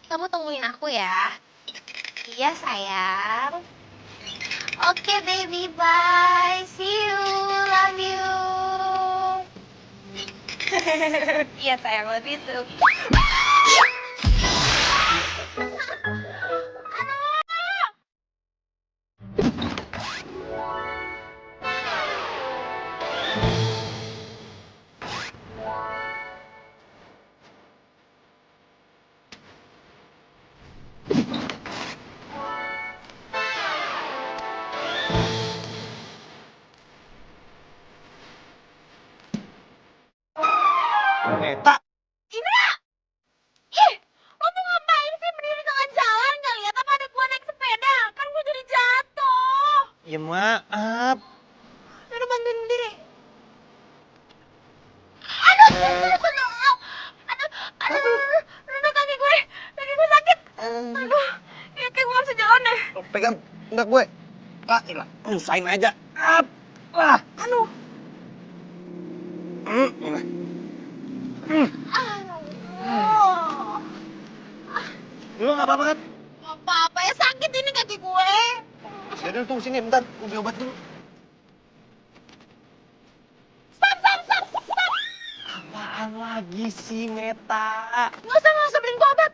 Kamu tungguin aku ya. Iya sayang. Oke baby, bye. See you. Love you. Iya sayang, love you too. Neta, Indra! Ih, lo tuh ngapain sih berdiri di tengah jalan? Gak lihat apa ada gua naik sepeda? Kan gua jadi jatuh. ya maaf. Udah bantuin berdiri. Aduh, aduh, kaki gue sakit. Aduh, ya kayak gue gak bisa jalan deh. Pegang pundak gue. Ah, ilah, usahain aja. Ah. Aduh. Ilah. Aduh. Lu gak apa-apa kan? Apa-apa ya, sakit ini kaki gue. Yaudah, tunggu sini bentar. Gue beli obat dulu. Stop. Apaan lagi sih, Meta? Gak usah beliin gue obat.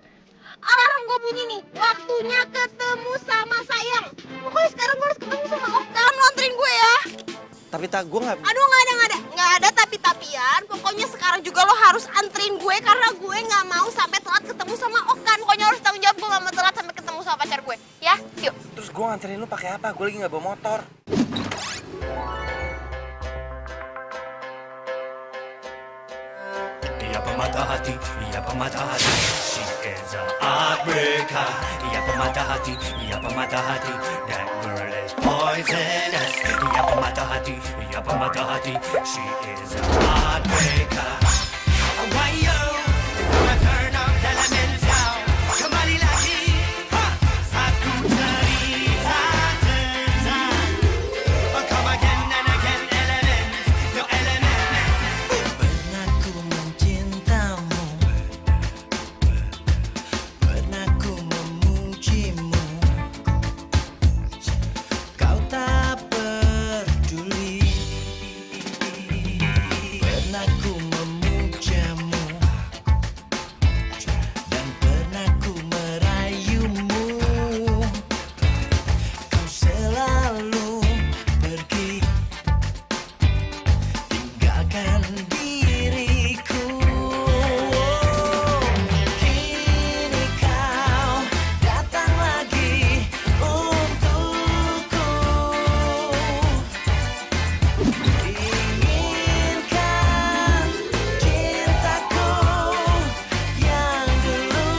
Alarm gue bunyi nih. Waktunya ketemu sama sayang. Pokoknya sekarang gue harus ketemu sama Om. Dalam nontonin gue ya. Tapi tak, gue gak... Aduh, nggak ada. Nggak ada tapi-tapian. Pokoknya sekarang juga lo harus anterin gue karena gue nggak mau sampai telat ketemu sama Okan. Pokoknya harus tanggung jawab, gue nggak mau telat sampai ketemu sama pacar gue. Ya, yuk. Terus gue nganterin lu pakai apa? Gue lagi gak bawa motor. Dia pemata hati, ia pemata hati. She is a heartbreaker. Ia pemata hati, ia pemata hati. That girl is poisonous. Ia pemata hati, ia pemata hati. She is a heartbreaker. Why yo? Turn up elemental. Kembali lagi. Satu cerita tentang. Come again and again, element. No element. Pernah ku mencintamu, pernah ku memujimu. Kau tak peduli. Pernah ku memujamu dan pernah ku merayumu. Kau selalu pergi, tinggalkan diriku. Kini kau datang lagi untukku. Inginkan cintaku yang dulu.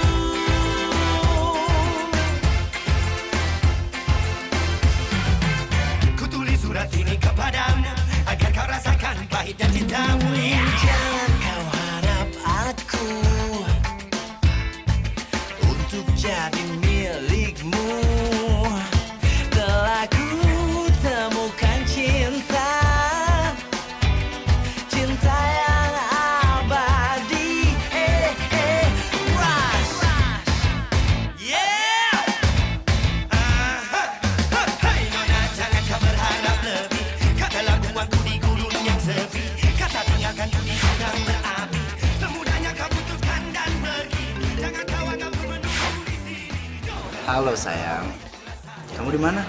Kutulis surat ini kepadamu agar kau rasakan pahitnya cintamu. Jangan kau harap aku untuk jadi milikmu. Telah ku temukan cinta, cinta yang abadi. Rush. Yeah. Hai nona, jangan kau berharap lebih. Katalah buangku di gurun yang sepi. Kata tinggalkan diriku dan berapi. Semudahnya kau putuskan dan pergi. Jangan kau anggap ku menunggu di sini. Halo sayang, kamu di mana?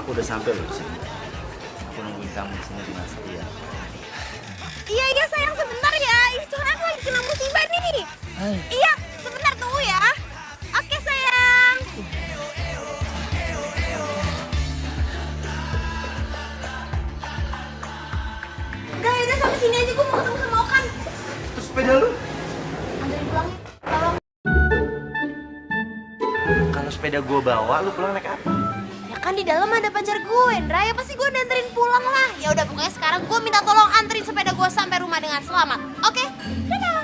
Aku udah sampai loh di sini. Aku nungguin kamu di sini dengan setia. Iya sayang, sebentar ya. Ini soalnya aku lagi kena musibah nih. Iya, sebentar tunggu ya. Oke sayang. Enggak, udah sampai sini aja, gue mau ketemu sama Okan. Terus sepeda lu? Anterin pulang ya, tolong. Kalau sepeda gua bawa, lu pulang naik apa? Ya kan di dalam ada pacar gue, Indra. Ya pasti gue anterin pulang lah. Ya udah, pokoknya sekarang gue minta tolong anterin sepeda gue sampai rumah dengan selamat. Oke? Dadah.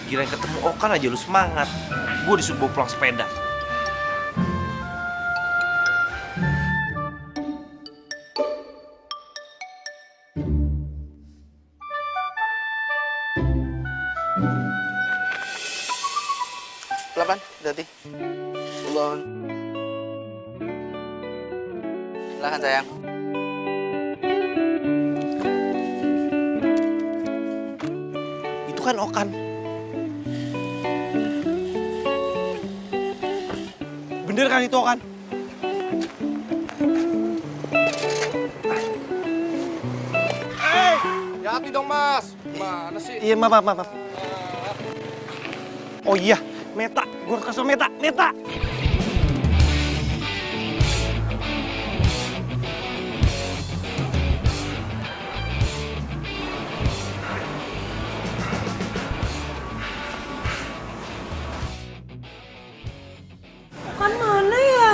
Kira ketemu Okan aja lu semangat. Gue disuruh bawa pulang sepeda. sarapan, hati-hati. Ulon. Silakan sayang. Itu kan Okan. Bener kan itu Okan? Hati dong mas, mana sih? Iya, maaf. Oh iya, Meta. Gue harus kasih tau Meta. Kan mana ya?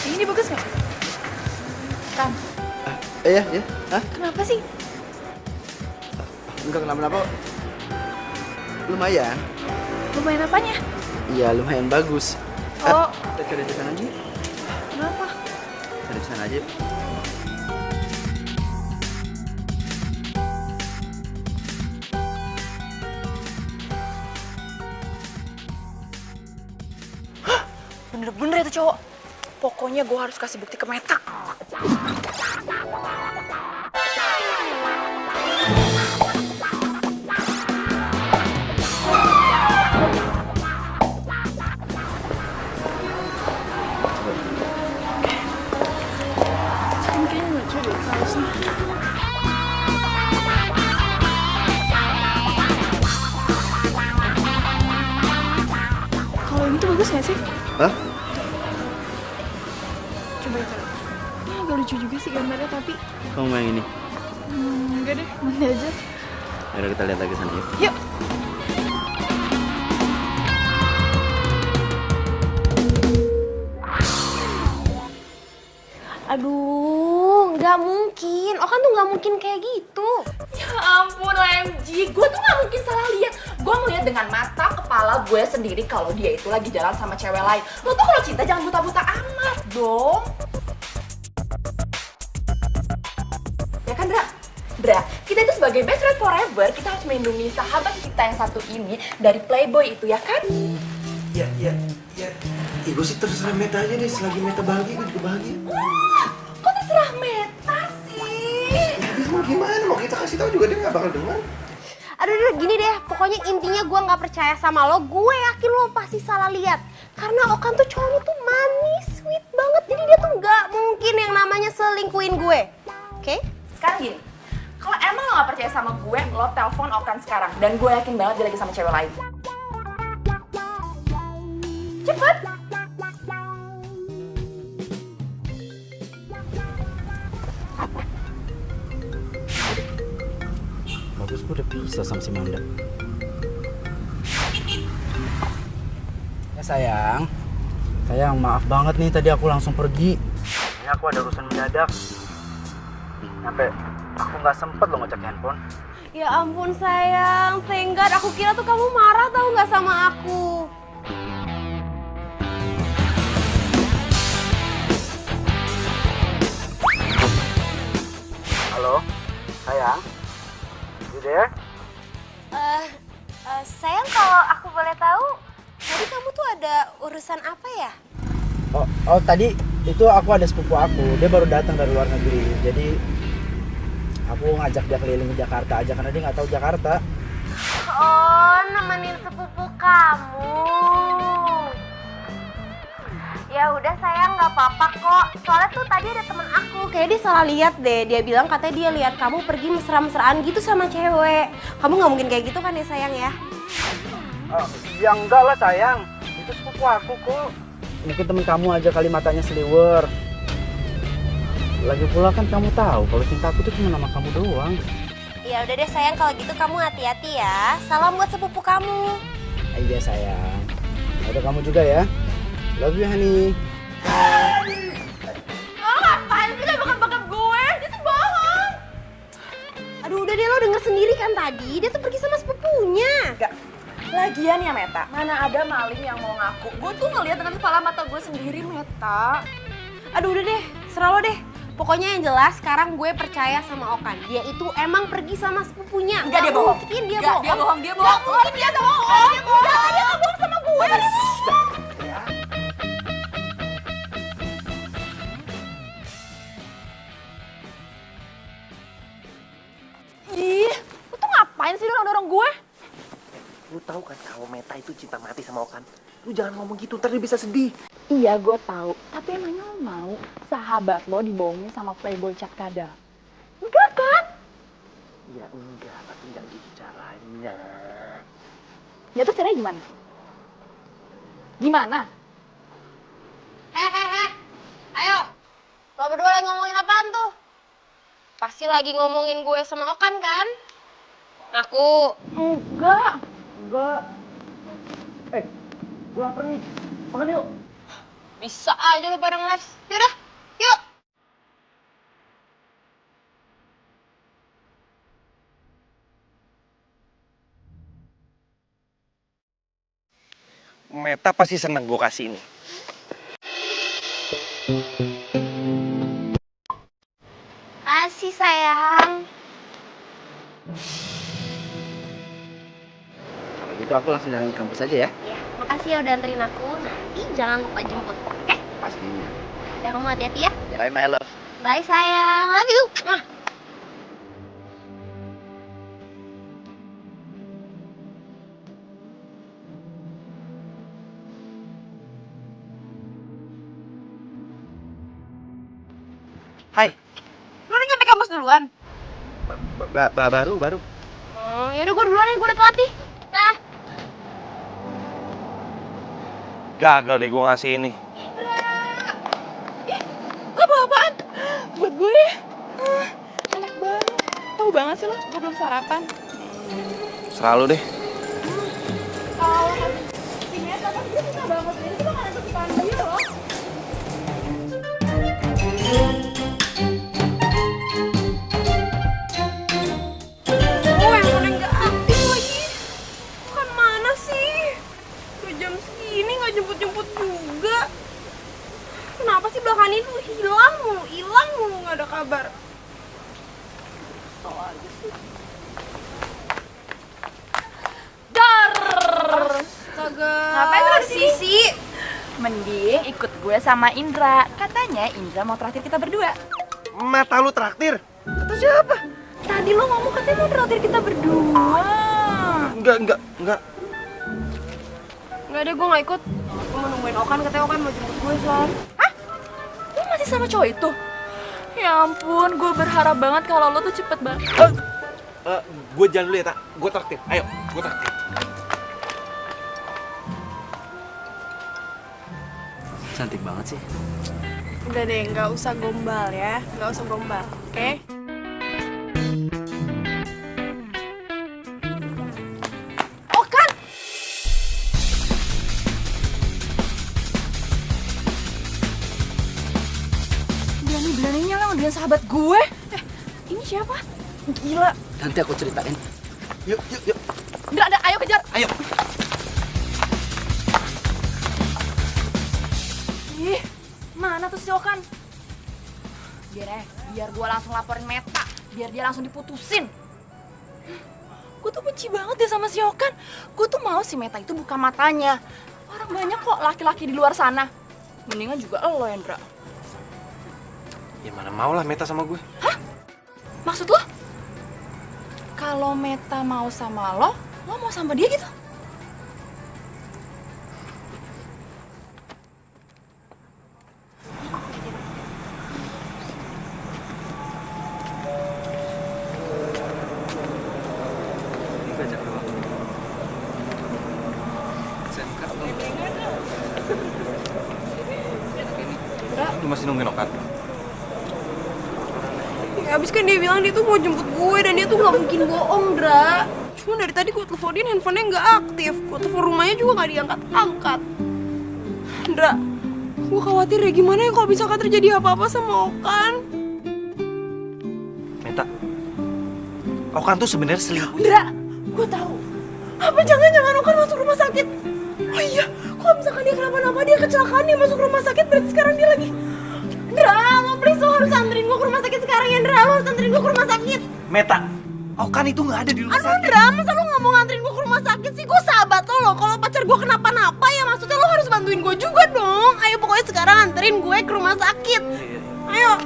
Ini bagus nggak? Kan? Iya. Hah? Kenapa sih? Enggak kenapa-napa. Lumayan. Lumayan apanya? Iya, lumayan bagus. Oh. Kita cari di sana aja. Kenapa? Cari di sana aja. Bener-bener itu cowok. Pokoknya gue harus kasih bukti ke Meta. Kayaknya lucu deh kaosnya. Kalau gitu bagus nggak sih? Hah? Coba ya, ini agak lucu juga sih gambarnya, tapi Kamu mau yang ini? enggak deh, mana aja. Ayo kita lihat lagi sana yuk. Yuk. Aduh, nggak mungkin. Okan tuh nggak mungkin kayak gitu. Ya ampun OMG, gue tuh gak mungkin salah lihat. Gue ngeliat dengan mata kepala gue sendiri kalau dia itu lagi jalan sama cewek lain. Lo tuh kalau cinta jangan buta-buta amat dong. Ya kan Dra? Dra, kita itu sebagai best friend forever, kita harus melindungi sahabat kita yang satu ini dari playboy itu, ya kan? Iya. Gue sih terserah Meta aja deh. Selagi Meta bahagia, gue juga bahagia. Kok terserah Meta sih? Habis mau gimana? Mau kita kasih tahu juga dia nggak bakal dengar. Aduh, gini deh. Pokoknya intinya gue nggak percaya sama lo. Gue yakin lo pasti salah lihat. Karena Okan tuh cowoknya tuh manis, sweet banget. Jadi dia tuh nggak mungkin yang namanya selingkuhin gue. Oke? Sekarang gini, kalau emang lo gak percaya sama gue, lo telepon Okan sekarang. Dan gue yakin banget dia lagi sama cewek lain. Cepet! aku udah pisah sama si Manda. Ya sayang, maaf banget nih tadi aku langsung pergi. Ini aku ada urusan mendadak. Sampai aku nggak sempet lo ngecek handphone. Ya ampun sayang, thank God. Aku kira tuh kamu marah tau nggak sama aku. Halo, sayang. You there? Sayang, kalau aku boleh tahu, tadi kamu tuh ada urusan apa ya? Oh tadi itu aku ada sepupu aku, dia baru datang dari luar negeri. Jadi aku ngajak dia keliling ke Jakarta aja karena dia nggak tahu Jakarta. Oh, nemenin sepupu kamu. Ya udah sayang, nggak apa-apa kok. Soalnya tuh tadi ada temen aku, kayak dia salah lihat deh. Dia bilang katanya dia lihat kamu pergi mesra-mesraan gitu sama cewek. Kamu nggak mungkin kayak gitu kan ya sayang ya? Ya enggak lah sayang, itu sepupu aku kok. Mungkin temen kamu aja kali matanya seliwer. Lagi pula kan kamu tahu kalau cinta aku tuh cuma nama kamu doang. Ya udah deh sayang, kalau gitu kamu hati-hati ya. Salam buat sepupu kamu. Iya sayang. Ada kamu juga ya. Love you honey. Oh, ngapain sih lo bakar-bakar gue? Dia tuh bohong. Aduh udah deh, lo denger sendiri kan tadi. Dia tuh pergi sama sepupunya. Enggak. Lagian ya Meta, mana ada maling yang mau ngaku. Gue tuh ngeliat dengan kepala mata gue sendiri, Meta. Aduh udah deh, serah lo deh. Pokoknya yang jelas sekarang gue percaya sama Okan. Dia itu emang pergi sama sepupunya. Enggak, dia bohong. Mungkin dia Enggak, bohong. dia bohong, dia bohong. Mungkin dia bohong. Dia bohong. Dia nggak bohong sama gue. Ih, lu tuh ngapain sih dorong-dorong gue? Lu tahu kan kalau Meta itu cinta mati sama Okan. Lu jangan ngomong gitu, ntar dia bisa sedih. Iya, gue tahu. Tapi emangnya lo mau sahabat lo dibohongin sama playboy cat kadal? Enggak kan? Ya enggak, tapi enggak gitu caranya. Ya tuh caranya gimana? Gimana? Ayo. Lo berdua lagi ngomongin apaan tuh? Pasti lagi ngomongin gue sama Okan kan? Aku. Enggak. Gue lapar nih, makan yuk. Bisa aja lo pada ngeles. Yaudah, yuk. Meta pasti seneng gue kasih ini. Kasih sayang. Kalau gitu aku langsung jalan ke kampus aja ya. Ya, makasih ya udah anterin aku. Nanti jangan lupa jemput, oke? Pastinya. Ya kamu hati-hati ya. Bye my love. Bye sayang, love you. Hai. Lu udah nyampe kampus duluan? Baru. Oh, yaudah gue duluan ya, gue udah telat nih. Nah. Gagal deh gue ngasih ini. Gak apa-apaan. Buat gue. Enak banget. Tahu banget sih lo, gue belum sarapan. Selalu deh. Kalau si Meta kan dia suka banget. Ini tuh makanan kesukaan dia loh. Oh, yang udah nggak aktif lagi. Kan mana sih? Udah jam segini nggak jemput-jemput juga. Kenapa sih belakangan ini tuh hilang mulu, nggak ada kabar. Kesel aja sih. Dar. Astaga. Ngapain lu di sini? Sisi? Mending ikut gue sama Indra. Katanya Indra mau traktir kita berdua. Mata lu traktir? Kata siapa? Tadi lo ngomong katanya mau traktir kita berdua. Enggak. Nggak deh, gue nggak ikut. Gue mau nungguin Okan, katanya Okan mau jemput gue soal. Hah? Lo masih sama cowok itu? Ya ampun, gue berharap banget kalau lo tuh cepet banget. Gue jalan dulu ya, Tak. Gue traktir. Ayo, gue traktir. Cantik banget sih. Udah deh, nggak usah gombal ya. Nggak usah gombal, oke? berani-beraninya lo dengan sahabat gue. Ini siapa? Gila. Nanti aku ceritain. Yuk, yuk, yuk. Ndra, ayo kejar. Ayo. Ih, mana tuh si Okan? Biar gue langsung laporin Meta. Biar dia langsung diputusin. Gue tuh benci banget deh sama si Okan. Gue tuh mau si Meta itu buka matanya. Orang banyak kok laki-laki di luar sana. Mendingan juga lo, Hendra. Ya mana mau lah Meta sama gue. Hah? Maksud lo? Kalau Meta mau sama lo mau sama dia gitu? Lu masih nungguin Okan? Ya abis kan dia bilang dia tuh mau jemput gue dan dia tuh gak mungkin bohong, Dra. Cuma dari tadi gue teleponin handphonenya gak aktif. Gue telepon rumahnya juga gak diangkat-angkat. Dra, gue khawatir ya gimana ya kalau misalkan terjadi apa-apa sama Okan. Meta, Okan tuh sebenarnya selingkuh. Ndra, gue tahu. Apa jangan-jangan Okan masuk rumah sakit? Oh iya, kalau misalkan dia kenapa-napa, dia kecelakaan, dia masuk rumah sakit, berarti sekarang dia lagi... Ndra, lo please lo harus anterin gue ke rumah sakit sekarang ya, Ndra. Lo harus anterin gue ke rumah sakit. Meta, Okan itu nggak ada di rumah Aduh, sakit. Ndra, masa lo gak mau nganterin gue ke rumah sakit sih? Gue sahabat lo. Kalau pacar gue kenapa-napa ya maksudnya lo harus bantuin gue juga dong. Ayo pokoknya sekarang anterin gue ke rumah sakit. Ayo.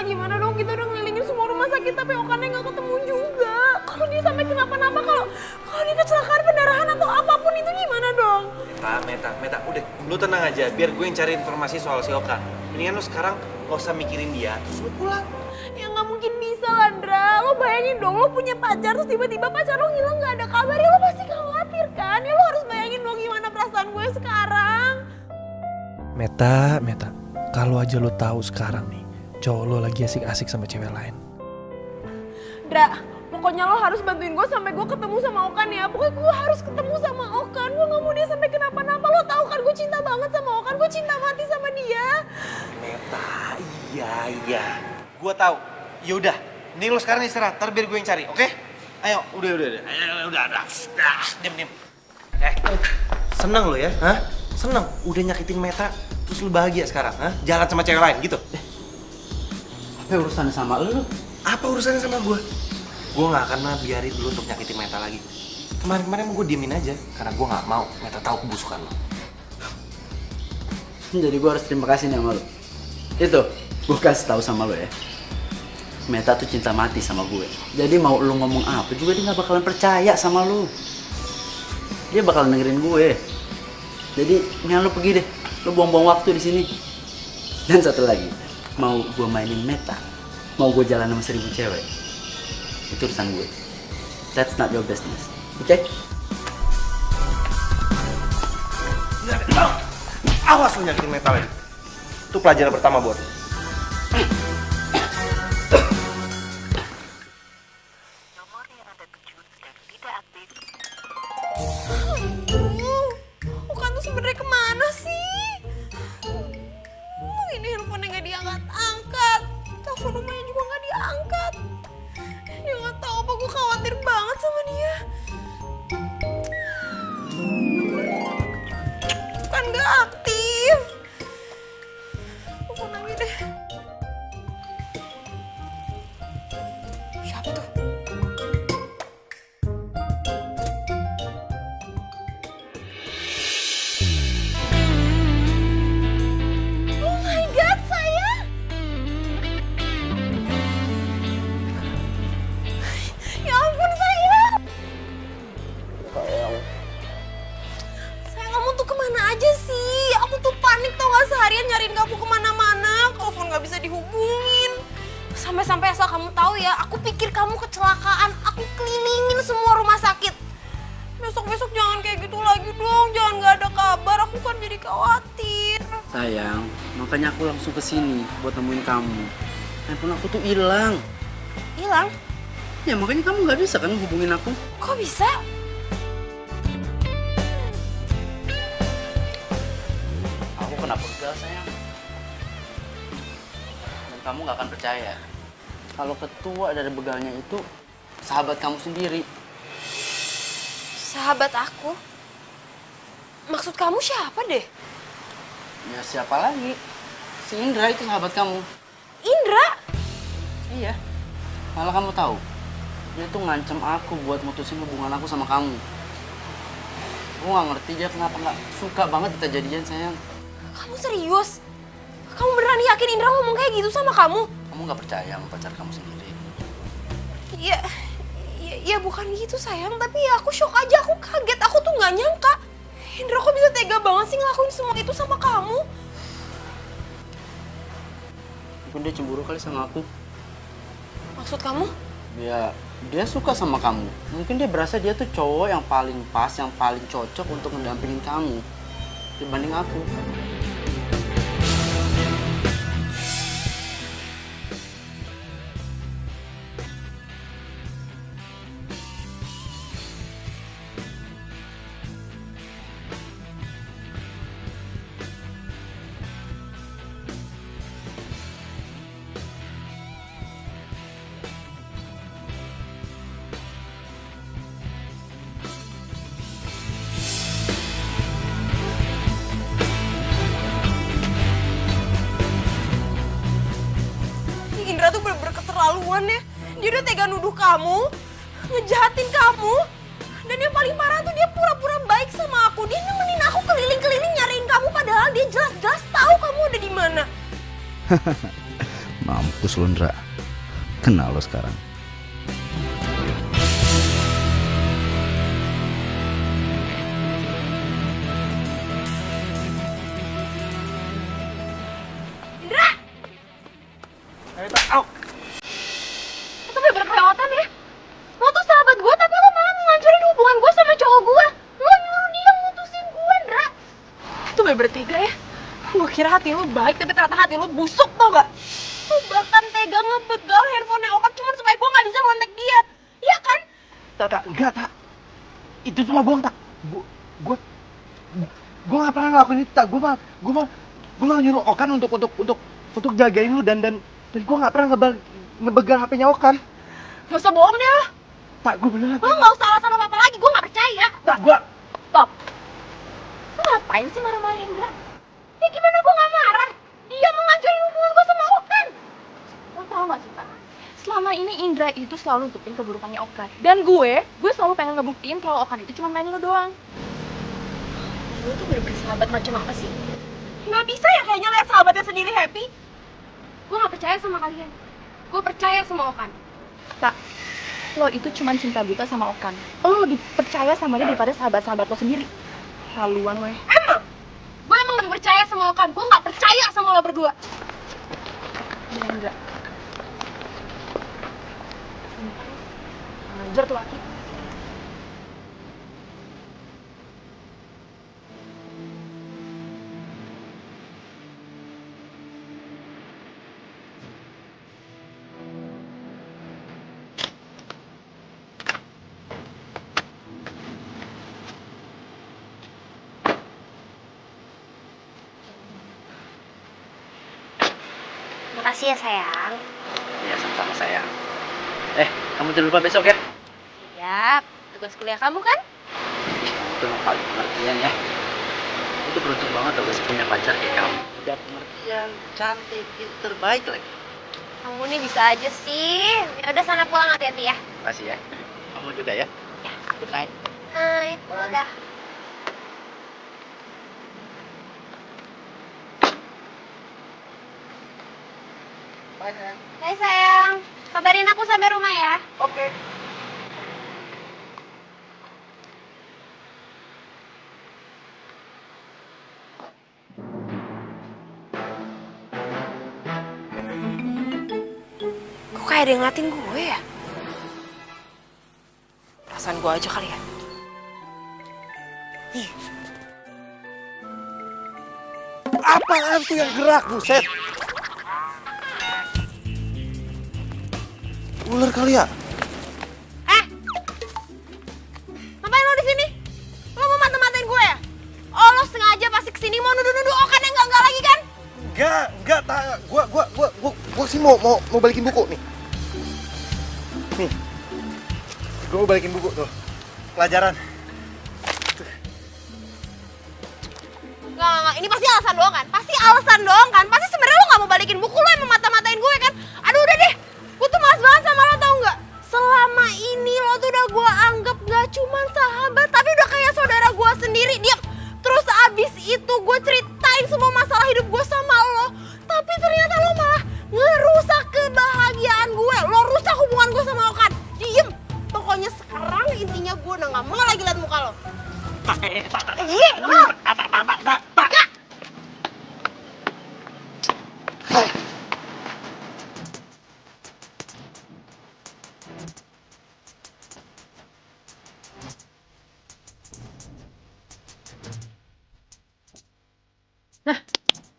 Gimana dong, kita udah ngelilingin semua rumah sakit tapi Okannya nggak ketemu juga. Kalau dia sampai kenapa-napa, kalau dia kecelakaan pendarahan atau apapun itu gimana dong? Meta, udah, lu tenang aja, biar gue yang cari informasi soal si Okan. Mendingan lu sekarang gak usah mikirin dia, terus lu pulang. Ya nggak mungkin bisa lah, Ndra. Lo bayangin dong, lo punya pacar terus tiba-tiba pacar lo hilang nggak ada kabar, ya lo pasti khawatir kan? Ya lo harus bayangin dong gimana perasaan gue sekarang. Meta, kalau aja lo tahu sekarang nih, cowok lo lagi asik-asik sama cewek lain. Ndra, pokoknya lo harus bantuin gue sampai gue ketemu sama Okan ya. Pokoknya gue harus ketemu sama Okan. Gue gak mau dia sampai kenapa-napa. Lo tahu kan gue cinta banget sama Okan. Gue cinta mati sama dia. Meta, iya. Gue tahu. Yaudah, ini lo sekarang istirahat, ntar biar gue yang cari, oke? Ayo, udah. Ayo, udah. Diam. Seneng lo ya, hah? Seneng, udah nyakitin Meta, terus lo bahagia sekarang, hah? Jalan sama cewek lain gitu. Apa urusannya sama lu? Apa urusannya sama gue? Gue gak akan biarin lu untuk nyakitin Meta lagi. Kemarin gue diemin aja, karena gue gak mau Meta tahu kebusukan lo. Jadi gue harus terima kasih nih sama lu. Itu, gue kasih tahu sama lu ya. Meta tuh cinta mati sama gue. Jadi mau lu ngomong apa juga dia gak bakalan percaya sama lu. Dia bakalan dengerin gue. Jadi, mendingan lu pergi deh. Lu buang-buang waktu di sini. Dan satu lagi, mau gue mainin Meta, mau gue jalan sama 1000 cewek, itu urusan gue. That's not your business, oke? Awas lu nyakitin Meta lagi. Itu pelajaran pertama buat lu. Okan tuh sebenarnya kemana sih? Ini handphonenya gak diangkat-angkat. Telepon rumahnya juga gak diangkat. Dia gak tahu apa, gue khawatir banget sama dia. Bukan gak aktif. Telepon lagi deh. Siapa tuh? Oh my god, sayang. Ya ampun, sayang. Sayang, kamu tuh kemana aja sih? Aku tuh panik tau gak, seharian nyariin kamu kemana-mana. Telepon gak bisa dihubungin. Sampai-sampai asal kamu tahu ya, aku pikir kamu kecelakaan. Aku kelilingin semua rumah sakit. Besok-besok jangan kayak gitu lagi dong. Jangan gak ada kabar, aku kan jadi khawatir. Sayang, makanya aku langsung ke sini buat nemuin kamu. Handphone aku tuh hilang. Hilang? Ya makanya kamu nggak bisa kan hubungin aku. Kok bisa? Aku kena begal sayang. Dan kamu nggak akan percaya. Kalau ketua dari begalnya itu sahabat kamu sendiri. Sahabat aku? Maksud kamu siapa deh? Ya siapa lagi? Si Indra itu sahabat kamu. Indra? Iya. Malah kamu tahu, dia tuh ngancem aku buat mutusin hubungan aku sama kamu. Aku nggak ngerti dia kenapa nggak suka banget kita jadian sayang. Kamu serius? Kamu beneran yakin Indra ngomong kayak gitu sama kamu? Kamu nggak percaya sama pacar kamu sendiri? Ya bukan gitu sayang, tapi ya aku shock aja, aku kaget, aku tuh nggak nyangka. Indra kok bisa tega banget sih ngelakuin semua itu sama kamu? Mungkin dia cemburu kali sama aku. Maksud kamu? Ya, dia suka sama kamu. Mungkin dia berasa dia tuh cowok yang paling pas, yang paling cocok untuk mendampingin kamu dibanding aku. Indra tuh bener-bener keterlaluan ya. Dia udah tega nuduh kamu, ngejahatin kamu. Dan yang paling parah tuh dia pura-pura baik sama aku. Dia nemenin aku keliling-keliling nyariin kamu padahal dia jelas-jelas tahu kamu ada di mana. Mampus lu, Ndra. Kenal lo sekarang. Indra! Au! Itu bener-bener kelewatan ya. Lo tuh sahabat gue tapi lo malah ngancurin hubungan gue sama cowok gue. Lo nyuruh dia mutusin gue, Indra. Itu bener-bener tega ya. Gue kira hati lo baik tapi ternyata hati lo busuk, tau gak? Lo bahkan tega ngebegal handphonenya Okan cuma supaya gue gak bisa ngontek dia. Iya kan? Tak, enggak, tak. Itu cuma bohong, tak. Gue nggak pernah ngelakuin itu, tak. Gue malah nyuruh Okan untuk jagain lu dan gue nggak pernah ngebegal HP-nya Okan. Gak usah bohong deh lo. Tak, gue beneran. Lo gak usah alasan apa-apa lagi, gue gak percaya. Tak, gue. Stop. Lo ngapain sih marah-marahin Indra? Ya gimana gue gak marah? Dia mau ngancurin hubungan gue sama Okan. Lo tau gak sih, Pak? Selama ini Indra itu selalu nutupin keburukannya Okan. Dan gue selalu pengen ngebuktiin kalau Okan itu cuma main lo doang. Lo tuh bener-bener sahabat macam apa sih? Gak bisa ya kayaknya lihat sahabatnya sendiri happy. Gue gak percaya sama kalian. Gue percaya sama Okan. Tak, lo itu cuma cinta buta sama Okan. Lo lebih percaya sama dia daripada sahabat-sahabat lo sendiri. Haluan lo ya. Emang? Gue emang lebih percaya sama Okan. Gue gak percaya sama lo berdua. Iya enggak. Ngajar tuh laki. Makasih ya sayang. Iya, sama-sama sayang. Kamu jangan lupa besok ya. Siap. Tugas kuliah kamu kan? Itu yang paling pengertian ya. Itu beruntung banget loh guys punya pacar kayak kamu. Udah pengertian, cantik, pinter, baik lagi. Kamu nih bisa aja sih. Ya udah sana pulang, hati-hati ya. Makasih ya. Kamu juga ya. Ya. Good night. Hai, pulang dah. Bye sayang. Hai sayang. Kabarin aku sampai rumah ya. Oke. Kok kayak ada yang ngeliatin gue ya? Perasaan gue aja kali ya. Ih. Apaan tuh yang gerak, buset? Ular kali ya? Ngapain lo di sini? Lo mau mata-matain gue ya? Oh, lo sengaja pasti kesini mau nuduh-nuduh Okan yang enggak lagi kan? Enggak, gua sih mau balikin buku nih. Nih. Gua mau balikin buku tuh. Pelajaran. Nggak, ini pasti alasan doang kan? Pasti alasan doang kan? Pasti sebenarnya lo nggak mau balikin buku, lo emang mata-matain gue kan? Aduh udah deh, gue tuh malas banget sama lo, tau nggak? Selama ini lo tuh udah gue anggap nggak cuman sahabat, tapi udah kayak saudara gue sendiri. Diam. Terus abis itu gue ceritain semua masalah hidup gue sama lo, tapi ternyata lo malah ngerusak kebahagiaan gue. Lo rusak hubungan gue sama Okan. Diem. Pokoknya sekarang intinya gue udah nggak mau lagi liat muka lo.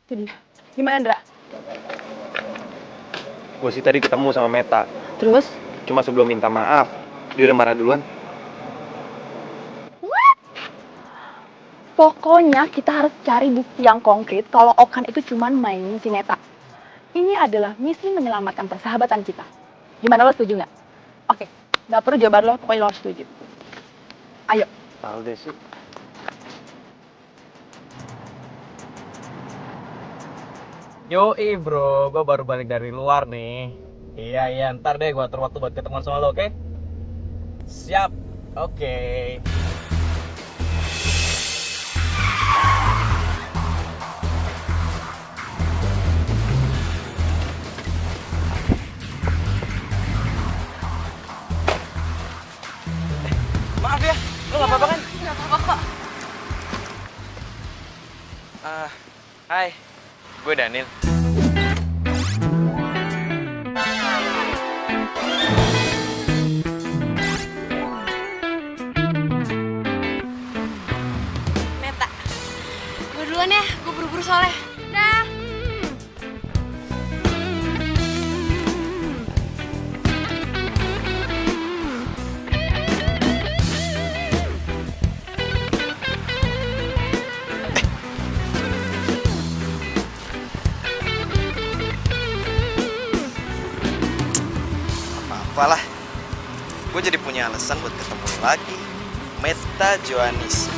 Jadi, gimana Ndra? Gue sih tadi ketemu sama Meta. Terus? Cuma sebelum minta maaf, dia udah marah duluan. Pokoknya kita harus cari bukti yang konkret kalau Okan itu cuma mainin si Neta. Ini adalah misi menyelamatkan persahabatan kita. Gimana, lo setuju nggak? Oke, nggak perlu jawaban lo, pokoknya lo harus setuju. Ayo. Tahu deh sih. Yoi bro, gue baru balik dari luar nih. Iya, ntar deh gue atur waktu buat ketemuan sama lo, oke? Siap, oke. Maaf ya, lo nggak apa-apa kan? Nggak apa-apa kok. Hai, gue Daniel. Meta, gue duluan ya, gue buru-buru soalnya. Dah. Apalah, gue jadi punya alasan buat ketemu lagi. Meta Joanis.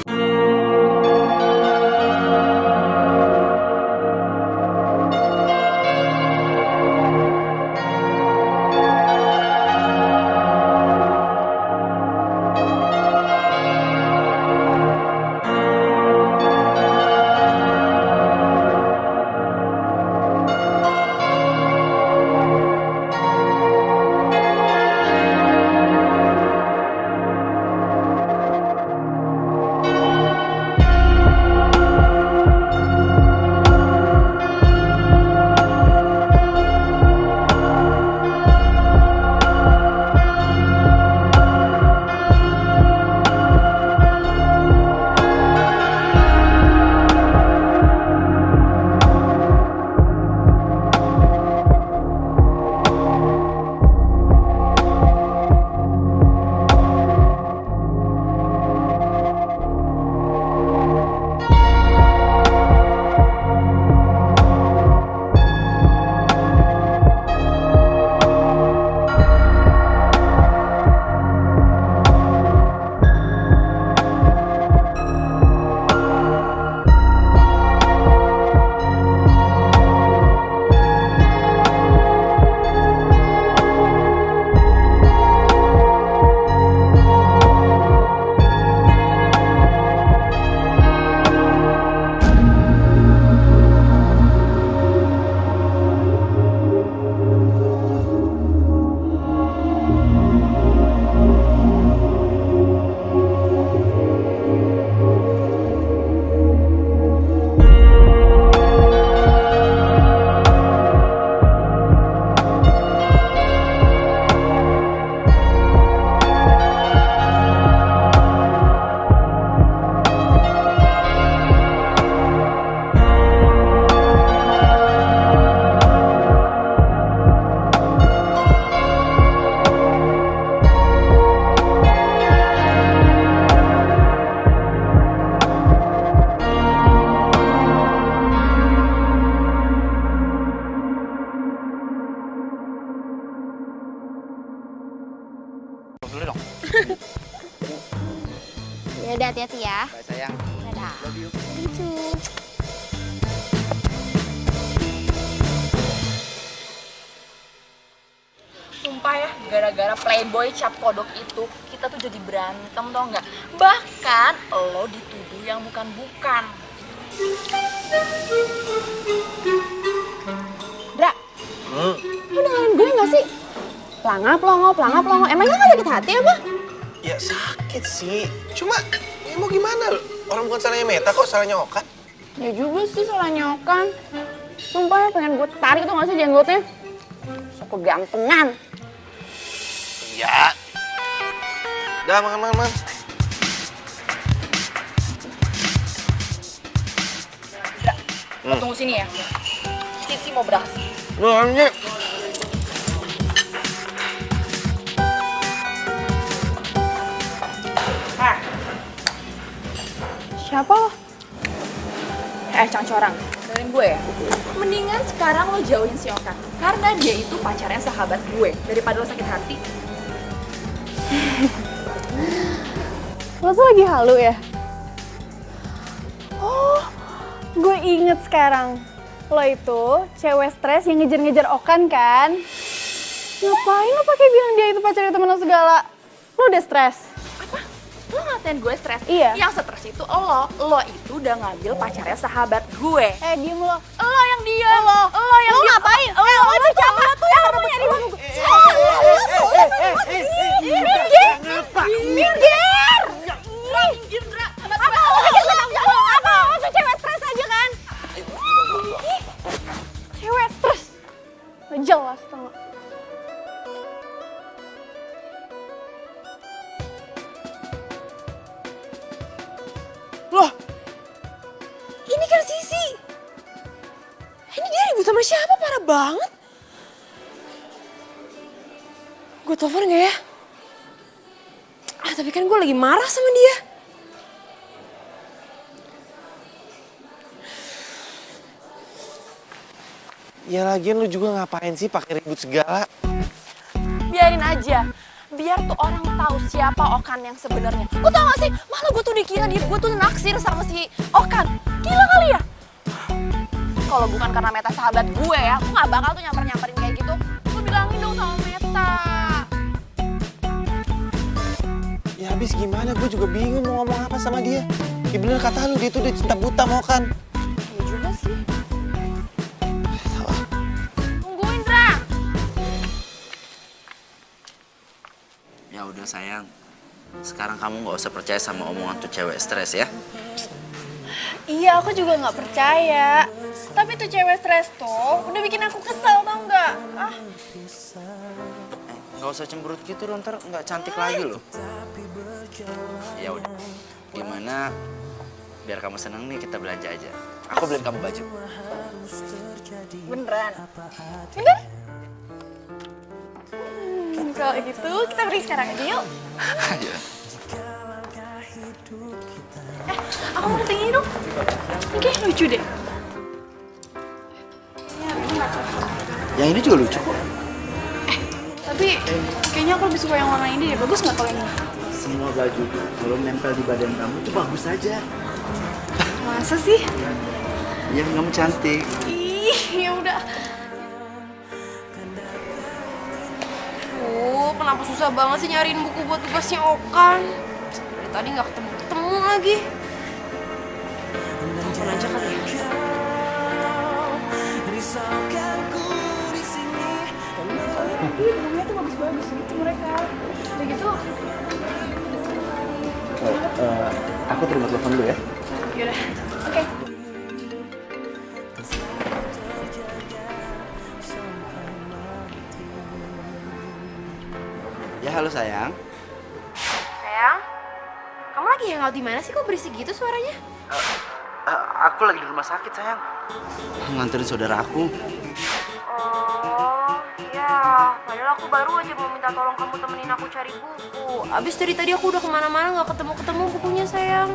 Ya udah, hati-hati ya. Bye sayang. Dadah. Love you. Lucu. Sumpah ya, gara-gara playboy cap kodok itu, kita tuh jadi berantem tau nggak? Bahkan lo dituduh yang bukan-bukan. Dra, lu dengerin gue gak sih? Pelangap longo. Emangnya gak sakit hati apa? Ya sakit sih. Cuma ya mau gimana? Orang bukan salahnya Meta kok, salahnya Okan. Ya juga sih salahnya Okan. Sumpah ya pengen gue tarik tuh gak sih jenggotnya? Sok kegantengan. Ya. Udah makan. Lo tunggu sini ya. Sisi mau beraksi. Lu anjir. Siapa lo? Cangcorang, dengerin gue ya. Mendingan sekarang lo jauhin si Okan. Karena dia itu pacarnya sahabat gue. Daripada lo sakit hati. Lo tuh lagi halu ya? Oh, gue inget sekarang. Lo itu cewek stres yang ngejar-ngejar Okan kan? Ngapain lo pakai bilang dia itu pacarnya temen lo segala? Lo udah stres? Lo ngatain gue stres? Iya. Yang stres itu lo itu udah ngambil pacarnya sahabat gue. Diem lo. Lo yang diam. Lo yang Lo diam. ngapain? Lo siapa? Tuh yang mau nyari gue. Minggir! Apa lo bikin benang jauh? Apa lo tuh cewek stres aja kan? Cewek stres? Gak jelas tau gak? Loh, ini kan Sisi. Ini dia ribut sama siapa? Parah banget. Gue telepon gak ya? Tapi kan gue lagi marah sama dia. Ya lagian lu juga ngapain sih pakai ribut segala? Biarin aja. Biar tuh orang tahu siapa Okan yang sebenarnya. Lo tau gak sih? Malah gue tuh dikira gue tuh naksir sama si Okan. Gila kali ya? Kalau bukan karena Meta sahabat gue ya, gue gak bakal tuh nyamperin kayak gitu. Lo bilangin dong sama Meta. Ya habis gimana? Gue juga bingung mau ngomong apa sama dia. Ya bener kata lu, dia tuh udah cinta buta mau kan? Iya juga sih. Tungguin, Dra. Ya udah sayang, sekarang kamu nggak usah percaya sama omongan tuh cewek stres ya. Iya, aku juga nggak percaya. Tapi tuh cewek stres tuh udah bikin aku kesel, tau nggak? Nggak usah cemberut gitu loh, ntar nggak cantik lagi loh. Ya udah, gimana? Biar kamu seneng nih kita belanja aja. Aku beliin kamu baju. Beneran? Bener? Kalau gitu kita pergi sekarang aja yuk. Ayo. Aku mau dateng ini dong. Ini kayak lucu deh. Yang ini juga lucu kok. Tapi kayaknya aku lebih suka yang warna ini deh. Bagus nggak kalau ini? Semua baju kalau nempel di badan kamu itu bagus aja. Masa sih? Yang kamu cantik. Ih, ya udah. Kenapa susah banget sih nyariin buku buat tugasnya Okan? Dari tadi nggak ketemu lagi. Telepon aja kali ya. Bukunya tuh bagus-bagus gitu mereka. Udah gitu. Aku terima telepon dulu ya. Yaudah, oke. Ya halo sayang. Sayang, kamu lagi hangout di mana sih? Kok berisik gitu suaranya? Aku lagi di rumah sakit sayang. Nganterin saudara aku. Oh, iya. Padahal aku baru aja mau minta tolong kamu temenin aku cari buku. Abis dari tadi aku udah kemana-mana nggak ketemu bukunya sayang.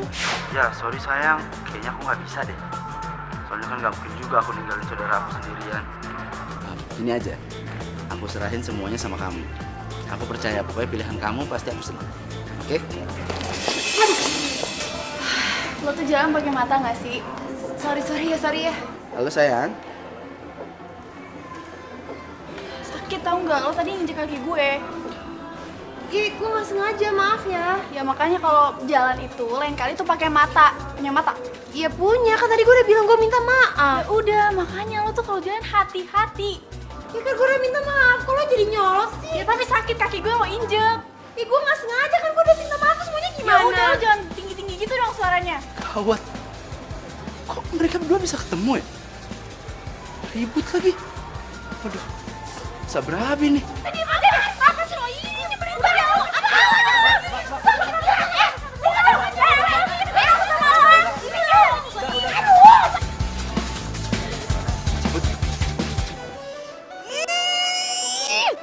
Ya sorry sayang, kayaknya aku nggak bisa deh. Soalnya kan nggak mungkin juga aku ninggalin saudara aku sendirian. Ini aja, aku serahin semuanya sama kamu. Aku percaya pokoknya pilihan kamu pasti aku senang. oke? Lo tuh jalan pakai mata nggak sih? Sorry ya. Halo sayang. Sakit tau nggak? Lo tadi nginjek kaki gue. Gue nggak sengaja, maaf ya. Ya makanya kalau jalan itu lain kali tuh pakai mata. Punya mata? Ya punya, kan tadi gue udah bilang gue minta maaf. Ya udah, makanya lo tuh kalau jalan hati-hati. Ya kan gue udah minta maaf, kok lo jadi nyolot sih? Ya tapi sakit kaki gue mau injek. Ya gue nggak sengaja, kan gue udah minta maaf, semuanya Ya gimana? udah, lo jangan tinggi-tinggi gitu dong suaranya. Gawat. Kok mereka berdua bisa ketemu ya? Ribut lagi. Waduh, saberabi nih. Apa sih lo ini? Nyebelin banget lo.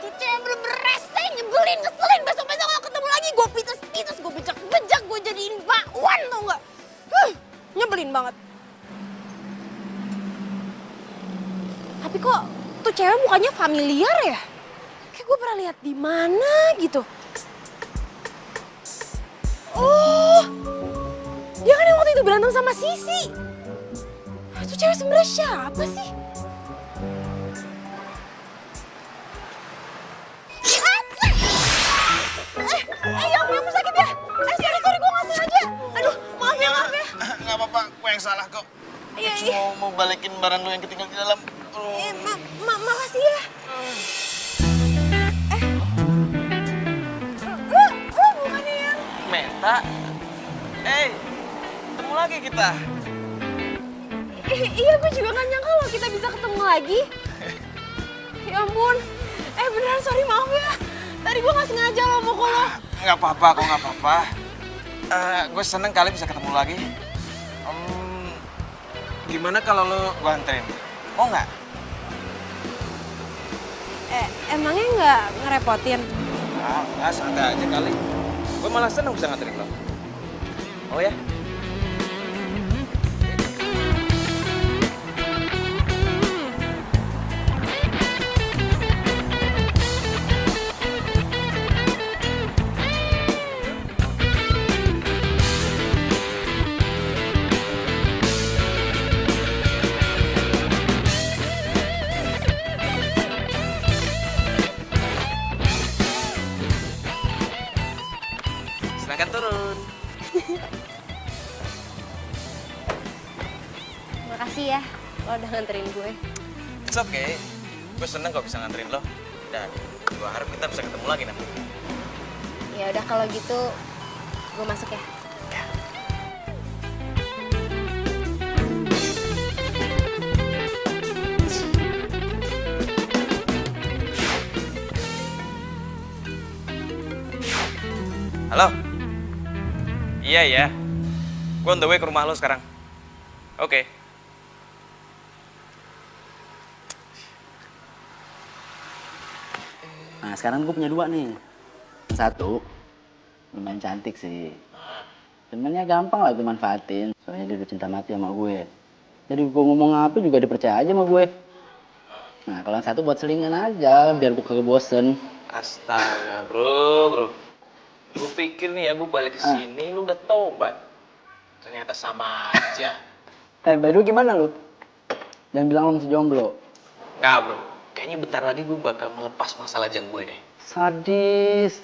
Tuh cewek bener-bener rese, nyebelin, ngeselin. Besok-besok kalau ketemu lagi gue pites-pites, gue bejak-bejak, gue jadiin bakwan, tau nggak? Nyebelin banget. Tapi kok tuh cewek mukanya familiar ya? Kayak gue pernah lihat di mana gitu. Oh, dia kan yang waktu itu berantem sama Sisi. Tuh cewek sebenarnya siapa sih? Yang sakit ya? Sorry, gue nggak sengaja. Aduh, maaf ya. Nggak apa-apa, gue yang salah kok. Iya. Mau balikin barang lu yang ketinggalan di dalam. Makasih ya. Lu bukannya yang... Meta. Ketemu lagi kita. Iya, gue juga gak nyangka loh kita bisa ketemu lagi. Ya ampun. Beneran sorry, maaf ya. Tadi gue gak sengaja loh mukul lo. Nggak apa-apa kok, nggak apa-apa. Gue seneng kali bisa ketemu lagi. Gimana kalau lo gue anterin? Mau nggak? Emangnya nggak ngerepotin? Nggak, santai aja kali. Gue malah seneng bisa nganterin lo. Oh ya? Silahkan turun. Makasih ya, lo udah nganterin gue. It's okay. Gue seneng kok bisa nganterin lo. Dan gue harap kita bisa ketemu lagi nanti. Ya udah kalau gitu, gue masuk ya. Halo? Iya ya. Gue on the way ke rumah lo sekarang. Oke. Nah, sekarang gue punya dua nih. Satu, lumayan cantik sih. Temennya gampang lah dimanfaatin. Soalnya dia udah cinta mati sama gue. Jadi gue ngomong apa juga dipercaya aja sama gue. Nah, kalau yang satu buat selingan aja, biar gue kagak bosen. Astaga, bro. Gue pikir nih ya, gue balik ke sini, lu udah tobat. Ternyata sama aja. By the way, gimana lu? Jangan bilang lu masih jomblo. Nggak, bro. Kayaknya bentar lagi gue bakal melepas masalah jang gue deh. Sadis.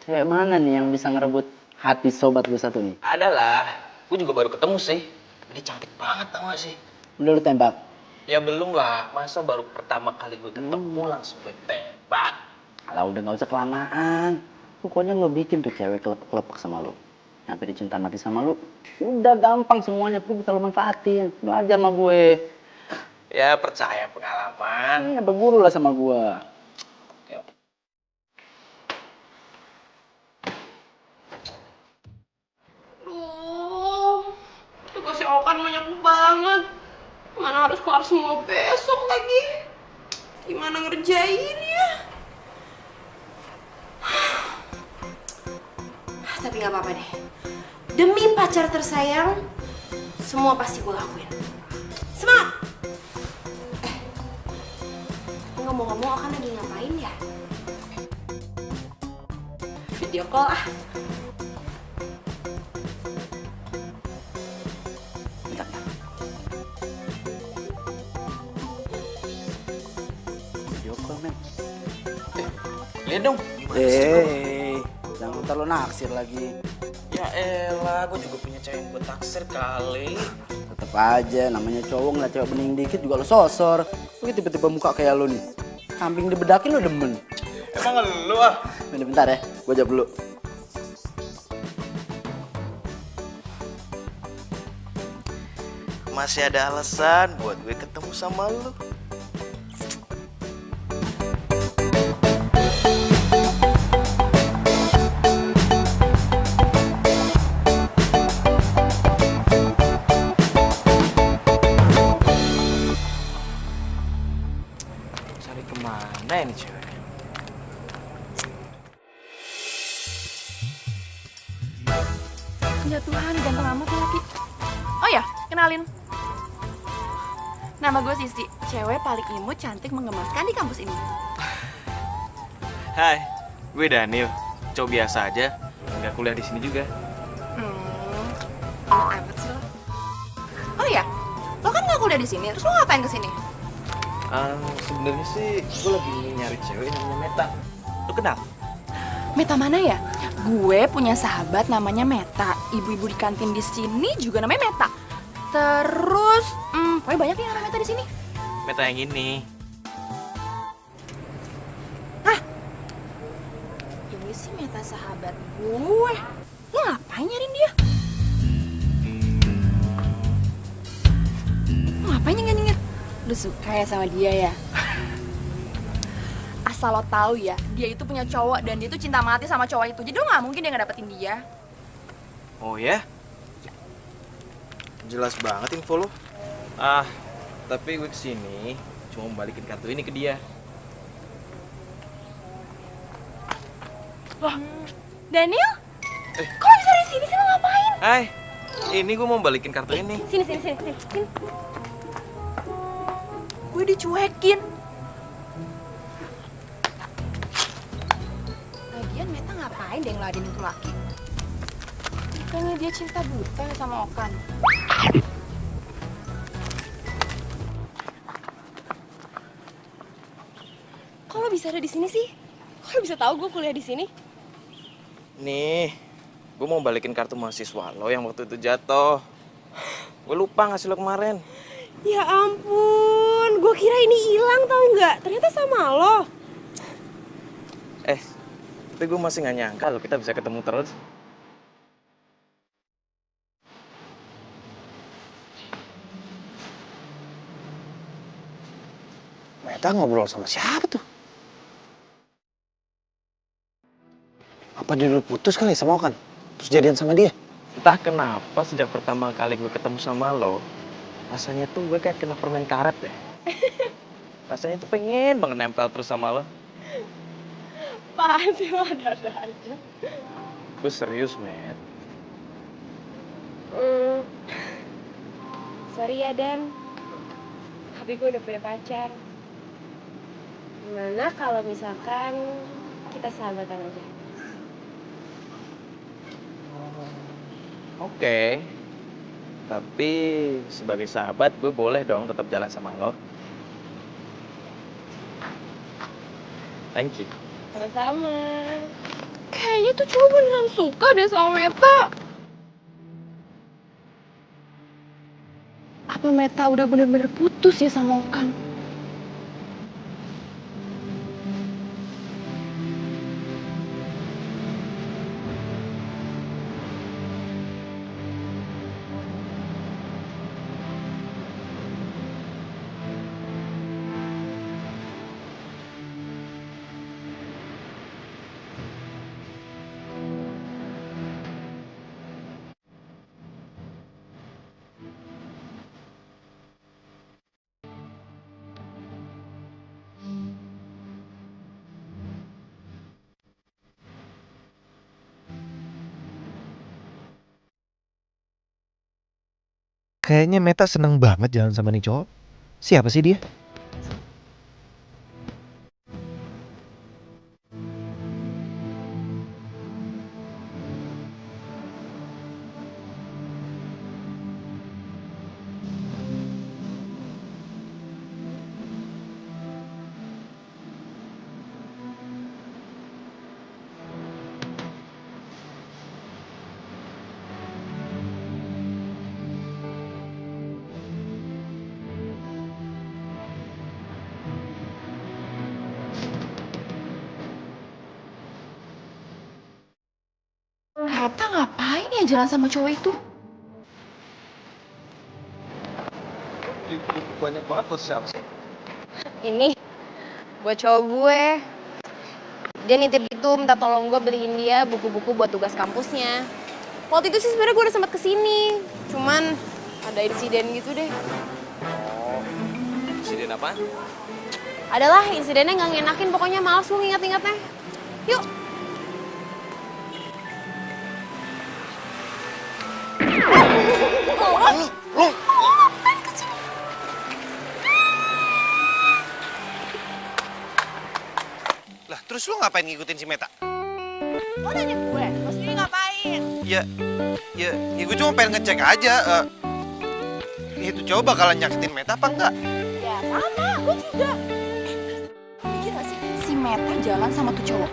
Cewek mana nih yang bisa ngerebut hati sobat lu satu nih? Ada lah. Gue juga baru ketemu sih. Dia cantik banget tau gak sih? Udah lu tembak? Ya belum lah. Masa baru pertama kali gue ketemu langsung gue tembak. Alah udah gak usah kelamaan. Pokoknya lo bikin tuh cewek kelepek sama lo. Sampai dicinta mati sama lo. Udah gampang semuanya, gue bisa lo manfaatin. Belajar sama gue. Ya percaya pengalaman. Berguru lah sama gue. Yuk. Aduh, tugasnya Okan banyak banget. Mana harus kelar semua besok lagi. Gimana ngerjainnya? Tapi gak apa-apa deh. Demi pacar tersayang, semua pasti gue lakuin. Semangat! Ngomong-ngomong, Okan lagi ngapain ya? Video call ah. men. Lihat dong. Gimana sih? Jangan terlalu naksir lagi. Ya elah, gue juga punya cewek yang gue taksir kali. Tetep aja, namanya cowok ngeliat cewek bening dikit juga lo sosor. Lu tiba-tiba muka kayak lo nih. Kambing dibedakin lo demen. Emang lu ah? Bentar ya, gue jawab dulu. Masih ada alasan buat gue ketemu sama lu. Cari kemana ini cewek? Ya Tuhan, ganteng amat tuh laki. Oh ya, kenalin. Nama gue Sisi, cewek paling imut, cantik, menggemaskan di kampus ini. Hai, gue Daniel. Cowok biasa aja, nggak kuliah di sini juga. Amat sih lo. Oh ya, lo kan nggak kuliah di sini, terus lo ngapain kesini? Sebenarnya sih gue lagi nyari cewek namanya Meta. Lo kenal? Meta mana ya? Gue punya sahabat namanya Meta. Ibu-ibu di kantin di sini juga namanya Meta. Terus, pokoknya banyak yang namanya Meta di sini. Meta yang ini. Ini sih Meta sahabat gue. Lo ngapain nyariin dia? Lo ngapain nyengir-nyengir? Lo suka ya sama dia ya? Asal lo tahu ya, dia itu punya cowok dan dia tuh cinta mati sama cowok itu. Jadi lo nggak mungkin dia ngedapetin dia. Oh ya? Jelas banget info lo. Tapi gue kesini cuma mau balikin kartu ini ke dia. Loh, Daniel? Kok lo bisa di sini sih? Lo ngapain? Hai, ini gue mau balikin kartu ini. Sini. Gue dicuekin. Lagian Meta ngapain deh ngeladenin tuh laki? Bukannya dia cinta buta sama Okan? Kok lo bisa ada di sini sih? Kok lo bisa tahu gue kuliah di sini? Nih, gue mau balikin kartu mahasiswa lo yang waktu itu jatuh. Gue lupa ngasih lo kemarin. Ya ampun, gue kira ini hilang tau nggak? Ternyata sama lo. Tapi gue masih nggak nyangka lo kita bisa ketemu terus. Meta ngobrol sama siapa tuh? Apa dia udah putus kali sama Okan? Terus jadian sama dia? Entah kenapa sejak pertama kali gue ketemu sama lo, rasanya tuh gue kayak kena permen karet deh. Rasanya tuh pengen banget nempel terus sama lo. Apaan sih lo ada aja? Gue serius, Met. Sorry ya Dan, tapi gue udah punya pacar. Gimana kalau misalkan kita sahabatan aja? Oke. Tapi sebagai sahabat gue boleh dong tetap jalan sama lo. Thank you. Sama-sama. Kayaknya tuh cowok beneran suka deh sama Meta. Apa Meta udah bener-bener putus ya sama Okan? Kayaknya Meta seneng banget jalan sama nih cowok. Siapa sih dia? Meta ngapain ya jalan sama cowok itu? Banyak banget buat siapa sih? Ini buat cowok gue. Dia nitip itu minta tolong gue beliin dia buku-buku buat tugas kampusnya. Waktu itu sih sebenarnya gue udah sempet kesini, cuman ada insiden gitu deh. Oh, insiden apa? Adalah insidennya nggak ngenakin, pokoknya males gue nginget-ingetnya. Yuk. Lah, terus lu ngapain ngikutin si Meta? Lo nanya gue, Mas Dwi ngapain? Ya gue cuma pengen ngecek aja. Itu cowok bakalan nyakitin Meta apa enggak? Ya sama, gue juga. Mikir gak sih, si Meta jalan sama tuh cowok?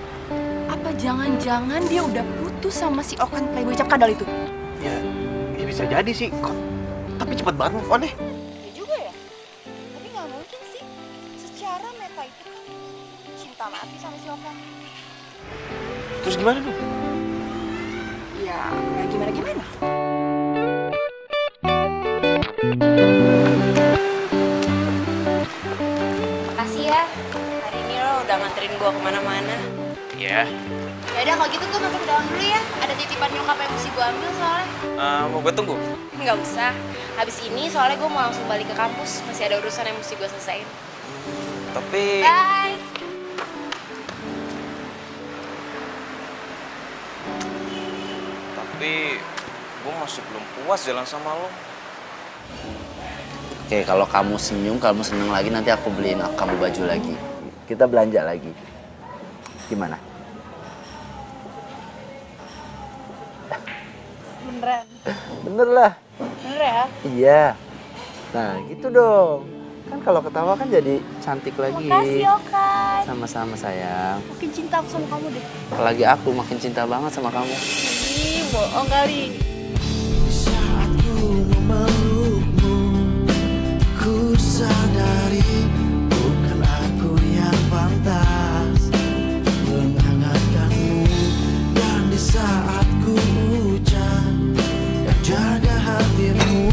Apa jangan-jangan dia udah putus sama si Okan playboy cap kadal itu? Ya bisa jadi sih. Tapi cepet banget move on deh. Ya juga ya. Tapi gak mungkin sih. Secara Meta itu kan cinta mati sama si Okan. Terus gimana dong? Ya, gimana-gimana. Makasih ya, hari ini lo udah nganterin gue kemana-mana. Ya. Yaudah kalau gitu gue masuk ke dalam dulu ya. Ada titipan nyokap yang mesti gue ambil soalnya. Mau gue tunggu? Nggak usah. Habis ini soalnya gue mau langsung balik ke kampus. Masih ada urusan yang mesti gue selesaiin. Tapi... Bye. Tapi gue masih belum puas jalan sama lo. Oke, kalau kamu senyum, kamu seneng lagi, nanti aku beliin kamu baju lagi. Kita belanja lagi. Gimana? Beneran? Bener lah. Bener ya? Iya. Nah, gitu dong. Kan kalau ketawa kan jadi cantik lagi. Makasih Okan. Sama-sama sayang. Makin cinta aku sama kamu deh. Apalagi aku makin cinta banget sama kamu. Ih, bohong kali. Saat ku memelukmu, ku sadari bukan aku yang pantas menghangatkanmu. Dan di saat ku ucap yang jaga hatimu,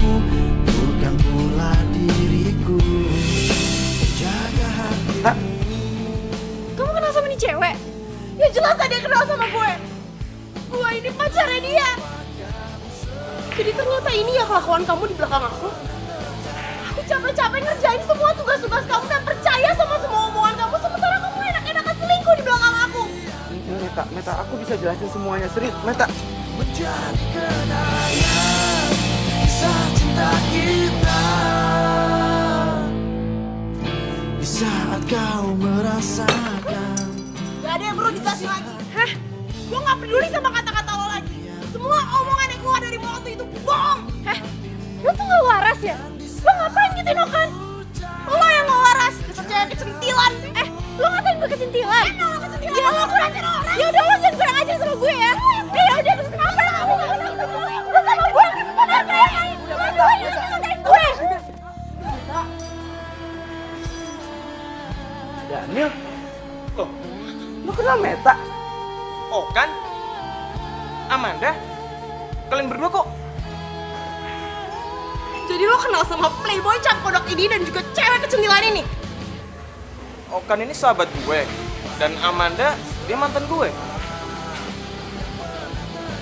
bukan pula diriku jaga hatimu. Kamu kenal sama nih cewek? Ya jelas ada kenal sama gue. Gue ini pacarnya dia. Jadi ternyata ini ya kelakuan kamu di belakang aku. Aku capek-capek ngerjain semua tugas-tugas kamu dan percaya sama semua omongan kamu. Sementara kamu enak-enakan selingkuh di belakang aku. Meta, aku bisa jelasin semuanya. Serius, Meta. Menjadi kenangan kisah cinta kita di saat kau merasakan. Gak ada yang perlu dijelasin lagi. Hah? Gue gak peduli sama kata-kata lo lagi. Semua omongan yang keluar dari mulut itu bohong. Hah? Lo tuh gak waras ya? Lo ngapain gituin Okan? Lo yang gak waras, percaya kecentilan. Lo ngapain gue kecentilan? Ya lo kurang orang. Ya udah lo jangan kurang ajar sama gue ya. Ya udah terus kenapa kamu gak kenal sama gue? Lo sama gue kenapa ya? Lo yang ngatain gue. Daniel. Loh, lu kenal Meta? Oh kan? Amanda? Kalian berdua kok? Jadi lo kenal sama playboy cap kodok ini dan juga cewek kecentilan ini? Okan ini sahabat gue. Dan Amanda, dia mantan gue.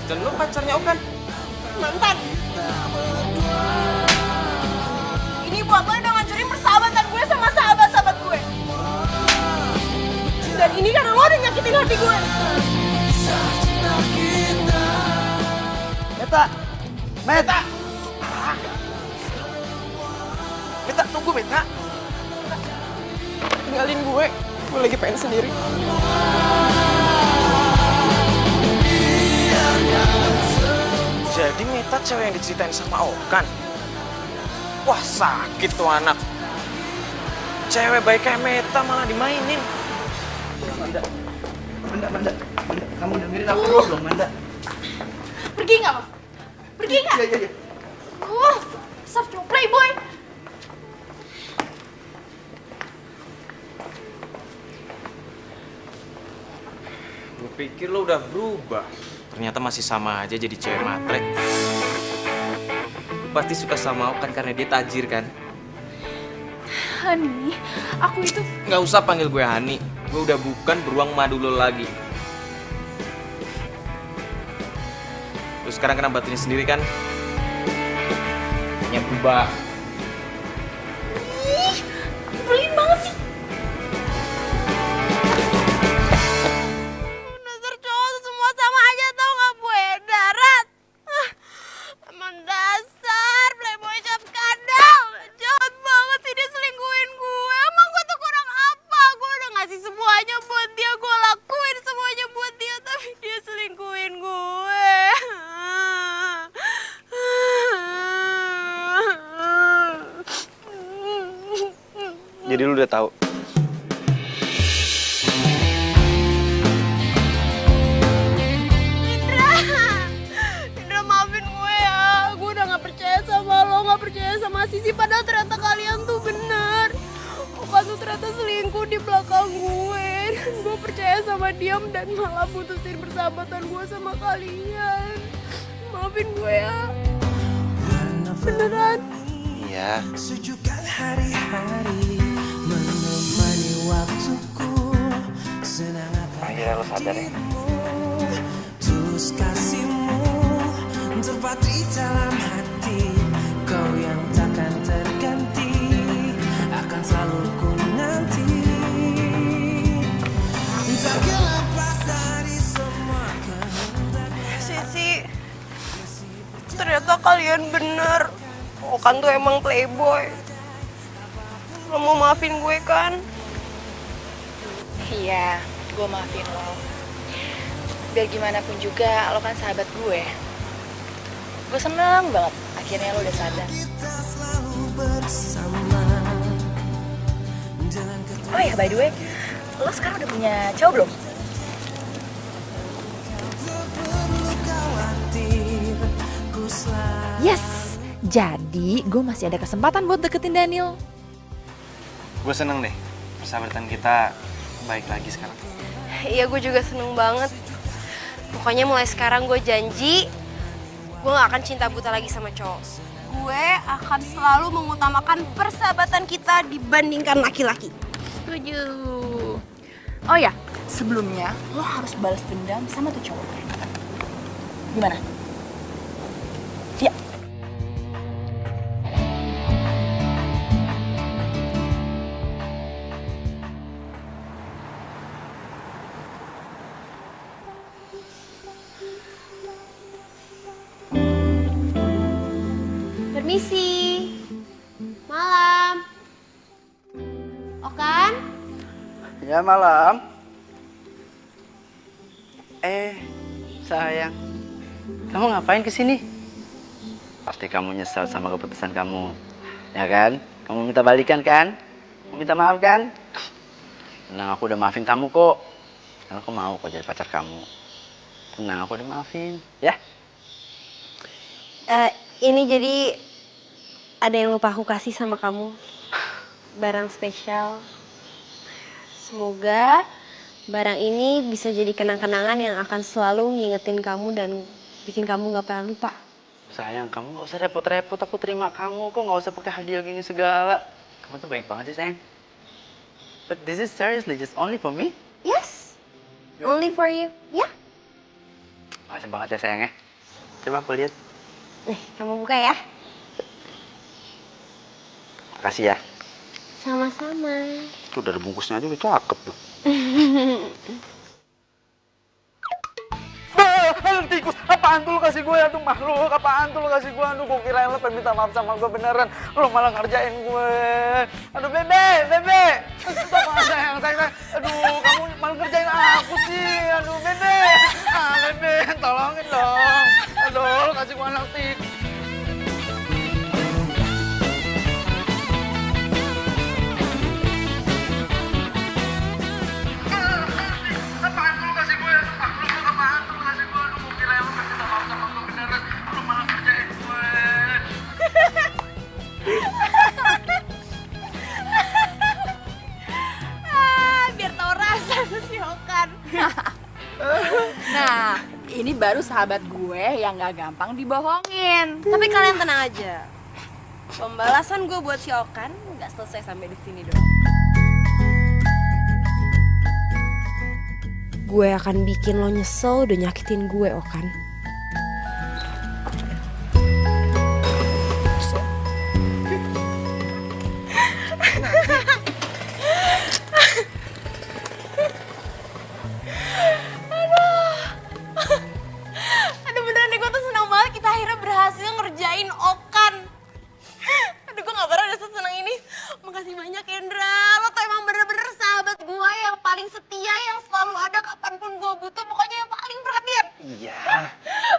Dan lo pacarnya Okan? Mantan. Ini buat lo udah ngancurin persahabatan gue sama sahabat-sahabat gue. Dan ini karena lo udah nyakitin hati gue. Meta! Meta! Meta, tunggu Meta. Tinggalin gue lagi pengen sendiri. Jadi Meta cewek yang diceritain sama Okan. Wah sakit tuh anak. Cewek baik kayak Meta malah dimainin. Manda, kamu dengerin aku dulu dong, Manda. Pergi nggak lo? Pergi nggak? Iya. Besar cowok playboy. Gue pikir lo udah berubah. ternyata masih sama aja jadi cewek matre. Lu pasti suka sama Okan karena dia tajir kan? Hani, aku itu... Nggak usah panggil gue Hani, gue udah bukan beruang madu lo lagi. Lu sekarang kena batunya sendiri kan? Yang berubah. Ih, nyebelin banget sih. Dasar cowok tuh semua sama aja tau gak buaya darat. Emang dasar playboy cap kadal. Jahat banget sih dia selingkuhin gue. Emang gue tuh kurang apa? Gue udah ngasih semuanya buat dia. Gue lakuin semuanya buat dia. Tapi dia selingkuhin gue. Jadi lu udah tahu. Indra maafin gue ya. Gue udah gak percaya sama lo, gak percaya sama Sisi. Padahal ternyata kalian tuh bener. Okan tuh ternyata selingkuh di belakang gue. Dan gue percaya sama dia dan malah putusin persahabatan gue sama kalian. Maafin gue ya. Beneran. Iya. Sejukkan hari-hari menemani waktuku. Senang Akhirnya lo sadar ya. tulus kasihmu terpatri dalam hati. Kau yang takkan terganti akan selalu ku nanti. Takkan lepas dari semua kehendak. Sisi, ternyata kalian bener. Okan tuh emang playboy. Lo mau maafin gue kan? Iya, gue maafin lo. Biar gimana pun juga, lo kan sahabat gue. Gue seneng banget, akhirnya lo udah sadar. Oh ya, by the way, lo sekarang udah punya cowok belum? Yes, jadi gue masih ada kesempatan buat deketin Daniel. Gue seneng deh, persahabatan kita baik lagi sekarang. Iya, gue juga seneng banget. Pokoknya mulai sekarang gue janji, gue gak akan cinta buta lagi sama cowok. Gue akan selalu mengutamakan persahabatan kita dibandingkan laki-laki. Setuju. Oh ya, sebelumnya lo harus balas dendam sama tuh cowok. Gimana? Ya. Permisi. Malam. Okan? Ya malam. Sayang. Kamu ngapain kesini? Pasti kamu nyesal sama keputusan kamu. Ya kan? Kamu minta balikan kan? Kamu minta maaf kan? Tenang, aku udah maafin kamu kok. Karena aku mau kok jadi pacar kamu. Tenang, aku udah maafin. Ya? Ini jadi ada yang lupa aku kasih sama kamu. Barang spesial. Semoga barang ini bisa jadi kenang-kenangan yang akan selalu ngingetin kamu dan bikin kamu gak pernah lupa. Sayang, kamu gak usah repot-repot. Aku terima kamu kok. Gak usah pakai hadiah gini segala. Kamu tuh baik banget sih, sayang. But this is seriously just only for me? Yes, only for you. Ya? Makasih banget ya, sayang ya. Coba aku lihat. Nih, kamu buka ya. Makasih ya. Sama-sama. Tuh dari bungkusnya aja udah cakep tuh. Aduh tikus, apaan tuh lu kasih gue? Aduh makhluk, apaan tuh lu kasih gue? Aduh gue kirain lu pengen minta maaf sama gue beneran. Lu malah ngerjain gue. Aduh bebe. Aduh sayang. Aduh kamu malah ngerjain aku sih. Aduh bebe. Bebe, tolongin dong. Aduh lu kasih gue anak tikus. Biar tau rasa tuh si Okan. Nah, Ini baru sahabat gue yang gak gampang dibohongin. Tapi kalian tenang aja. Pembalasan gue buat si Okan nggak selesai sampai di sini doang. Gue akan bikin lo nyesel udah nyakitin gue, Okan. Aduh beneran deh, gue tuh senang banget kita akhirnya berhasil ngerjain Okan. Aduh gue gak pernah udah sesenang ini. Makasih banyak Indra, lo tuh emang bener-bener sahabat gue yang paling setia, yang selalu ada kapanpun gue butuh, pokoknya yang paling perhatian. Iya.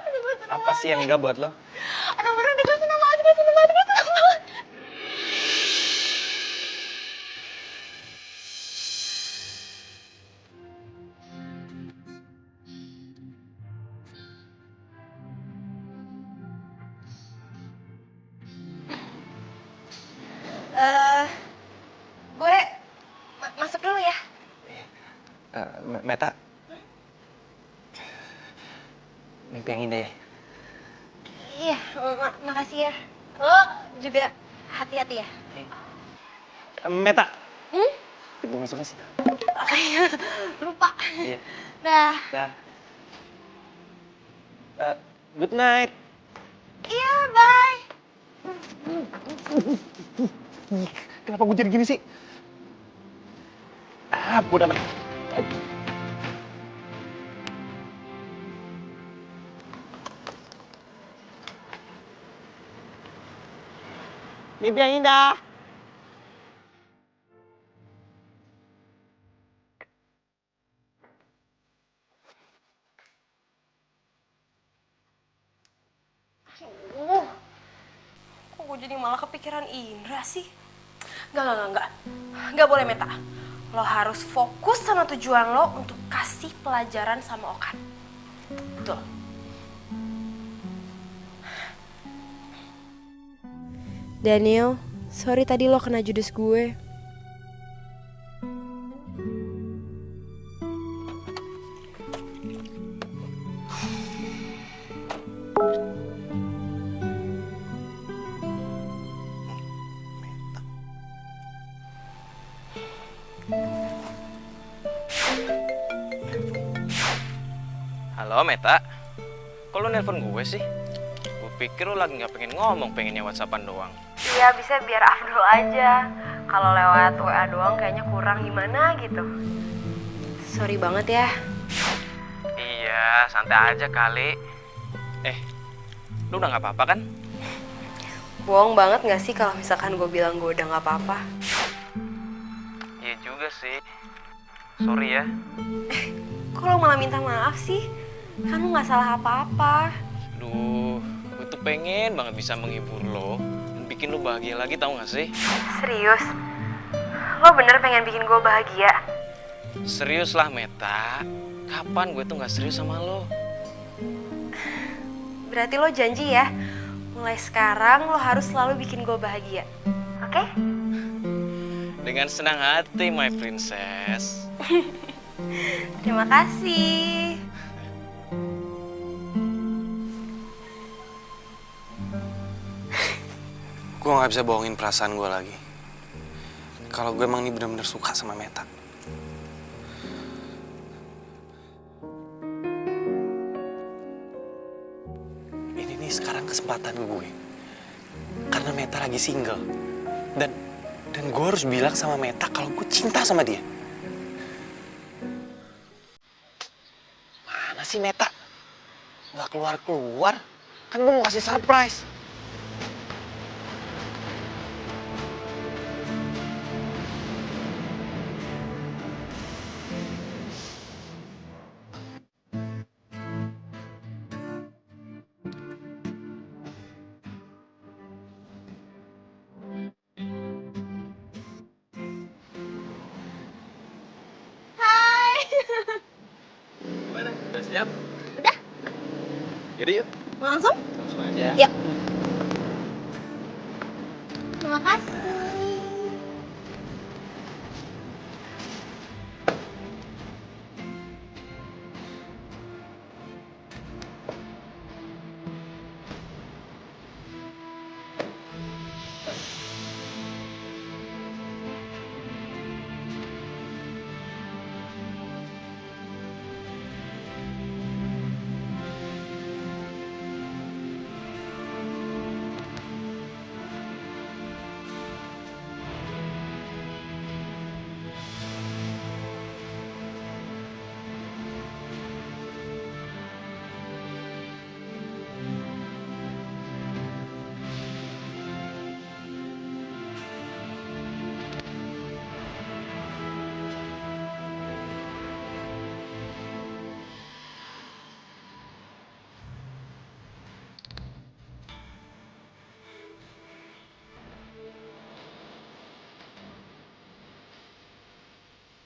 Aduh gue senang Apa sih yang enggak buat lo? Aduh beneran deh, gue senang banget, gue senang banget, gue senang banget. Gue masuk dulu ya. Meta. Mimpi yang indah ya. Iya, makasih ya. Lo juga hati-hati ya. Meta. Ibu masuk sih. Lupa. Iya. Dah. Dah. Good night. Iya, bye. Kenapa gue jadi gini sih? Udah. Mimpi yang indah. Kok gue jadi malah kepikiran Indra sih? Enggak. Enggak boleh, Meta. Lo harus fokus sama tujuan lo untuk kasih pelajaran sama Okan. Betul. Daniel, sorry tadi lo kena judes gue. Halo Meta, kok lu nelpon gue sih? Gue pikir lu lagi gak pengen ngomong, pengennya whatsappan doang. Iya, bisa biar Abdul aja. Kalau lewat WA doang kayaknya kurang gimana gitu. Sorry banget ya. Iya, santai aja kali. Lu udah gak apa-apa kan? Bohong banget gak sih kalau misalkan gue bilang gue udah gak apa-apa? Iya juga sih. Sorry ya. Kok lo malah minta maaf sih? Kan lo gak salah apa-apa. Duh, gue tuh pengen banget bisa menghibur lo dan bikin lo bahagia lagi, tau gak sih? Serius? Lo bener pengen bikin gue bahagia? Serius lah Meta. Kapan gue tuh gak serius sama lo? Berarti lo janji ya, mulai sekarang lo harus selalu bikin gue bahagia. Oke? Dengan senang hati, my princess. Terima kasih. Gue gak bisa bohongin perasaan gue lagi. Kalau gue emang ini bener-bener suka sama Meta. Ini nih sekarang kesempatan gue. Karena Meta lagi single. Dan gue harus bilang sama Meta kalau gue cinta sama dia. Mana sih Meta? Gak keluar-keluar. Kan gue mau kasih surprise. Gimana? Udah siap? Udah. Yaudah yuk. Langsung? Langsung aja. Yuk. Terima kasih.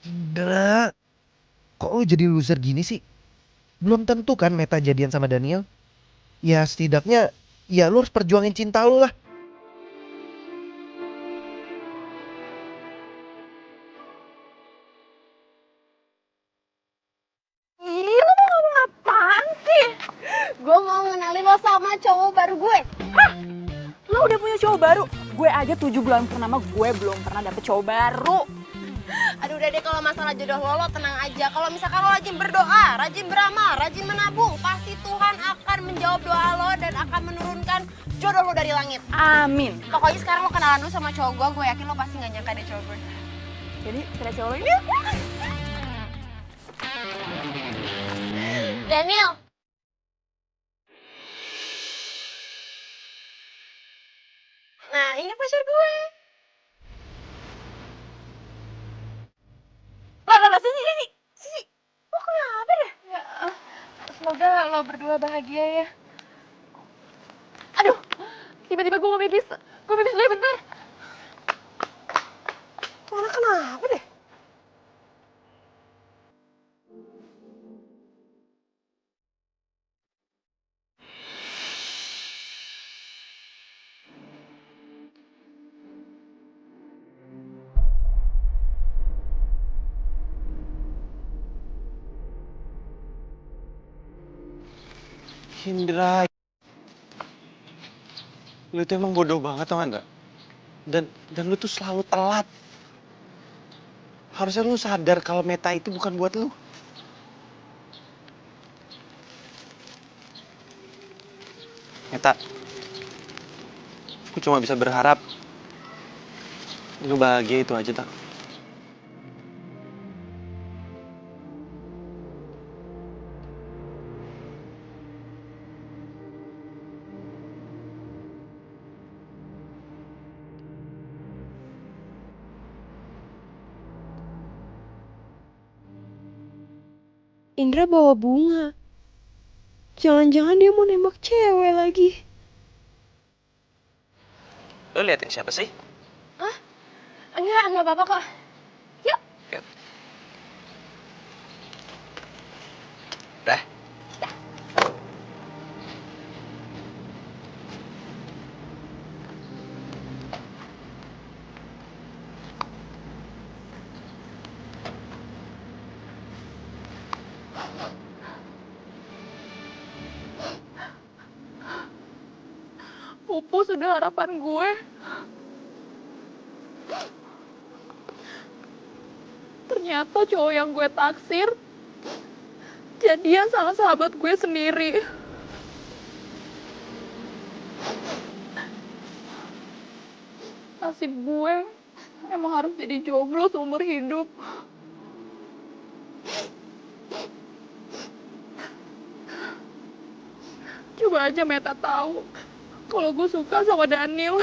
Indra, kok lu jadi loser gini sih? Belum tentu kan Meta jadian sama Daniel. Ya setidaknya, ya lu harus perjuangin cinta lu lah. Ih, lo mau ngomong apaan sih? Gue mau ngenalin lo sama cowok baru gue. Hah? Lo udah punya cowok baru? Gue aja 7 bulan purnama gue belum pernah dapet cowok baru. Aduh udah deh, kalau masalah jodoh lo tenang aja. Kalau misalkan lo rajin berdoa, rajin beramal, rajin menabung, pasti Tuhan akan menjawab doa lo dan akan menurunkan jodoh lo dari langit. Amin. Pokoknya sekarang lo kenalan dulu sama cowok gue yakin lo pasti gak nyangka deh cowok gue. Jadi kira cowok lo ini Daniel. Nah ini pacar gue. lah, sini. Lo kenapa deh? Ya, semoga lo berdua bahagia ya. Aduh, tiba-tiba gue mau pipis. Gue pipis dulu ya, bentar. Mana kenapa deh? Indra, lu tuh emang bodoh banget tau gak? Dan lu tuh selalu telat. Harusnya lu sadar kalau Meta itu bukan buat lu. Meta, aku cuma bisa berharap lu bahagia itu aja tak. Indra bawa bunga. Jangan-jangan dia mau nembak cewek lagi. Lu liatin siapa sih? Hah? Enggak apa-apa kok. Yuk. Udah. Pupus udah harapan gue. Ternyata cowok yang gue taksir jadian sama sahabat gue sendiri. Nasib gue emang harus jadi jomblo seumur hidup. Coba aja Meta tahu kalau gue suka sama Daniel.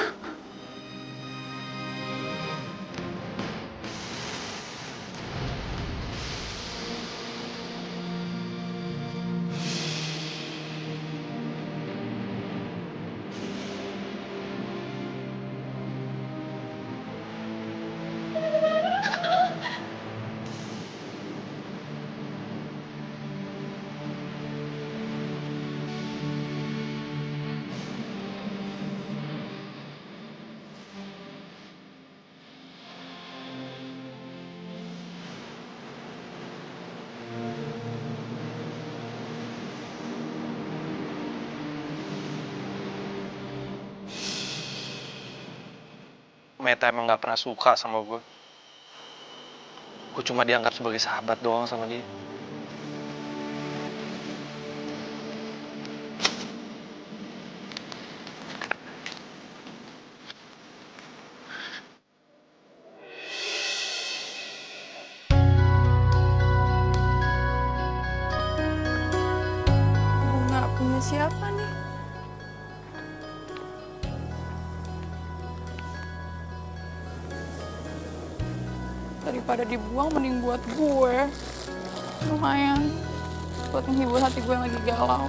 Meta emang gak pernah suka sama gue. Gue cuma dianggap sebagai sahabat doang sama dia. Gue nggak punya siapa nih. Daripada dibuang mending buat gue. Lumayan buat menghibur hati gue yang lagi galau.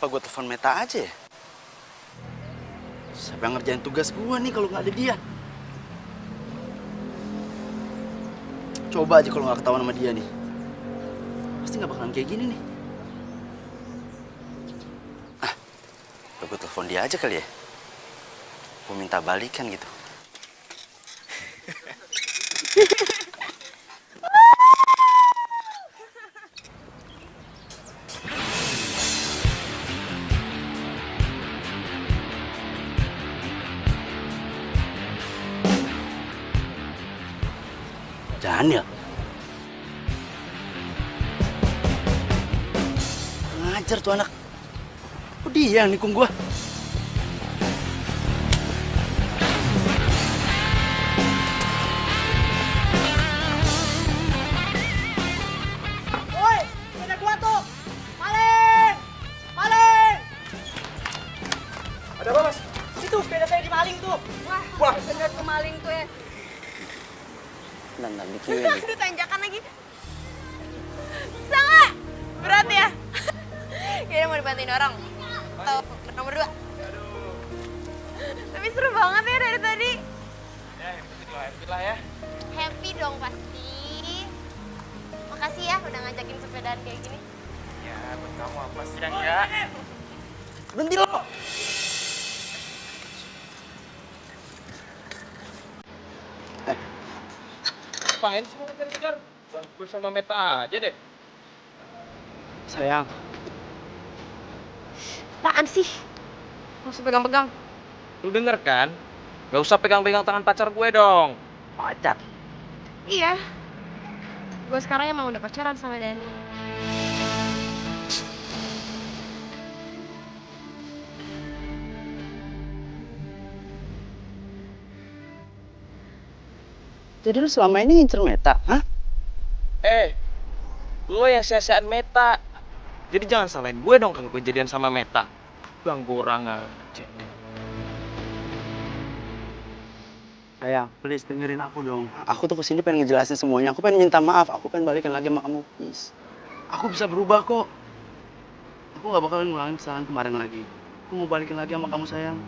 Apa gue telepon Meta aja ya? Siapa yang ngerjain tugas gue nih kalau nggak ada dia? Coba aja kalau nggak ketahuan sama dia nih. Pasti nggak bakalan kayak gini nih. Gue telepon dia aja kali ya. Gue minta balikan gitu. Daniel. Ngajar tuh anak. Kok dia yang nikung gua? Woi, ada gua tuh. Maling! Maling! Ada apa, Mas? Itu sepeda saya dimaling tuh. Wah, bener tuh maling tuh ya. Dan bikin lagi. Aduh, tanjakan lagi. Bisa nggak? Berat ya? Kayaknya mau dibantuin orang. Atau nomor 2. Tapi seru banget ya dari tadi. Ya, happy lah ya. Happy dong pasti. Makasih ya udah ngajakin sepedaan kayak gini. Ya, buat kamu apa sih ya? Berhenti lo. Ngapain sih mau kejar-kejar? Gue sama Meta aja deh. Sayang, Apaan sih? Gak usah pegang-pegang. Lu denger kan? Gak usah pegang-pegang tangan pacar gue dong. pacar. Iya. Gue sekarang emang udah pacaran sama Dani. Jadi lu selama ini ngincer Meta, hah? Lo yang sia-siaan Meta. Jadi jangan salahin gue dong kalau gue jadian sama Meta. Ganggu orang aja. Sayang, please dengerin aku dong. Aku tuh kesini pengen ngejelasin semuanya. Aku pengen minta maaf. Aku pengen balikan lagi sama kamu, please. Aku bisa berubah kok. Aku gak bakalan ngulangin kesalahan kemarin lagi. Aku mau balikin lagi sama kamu, sayang.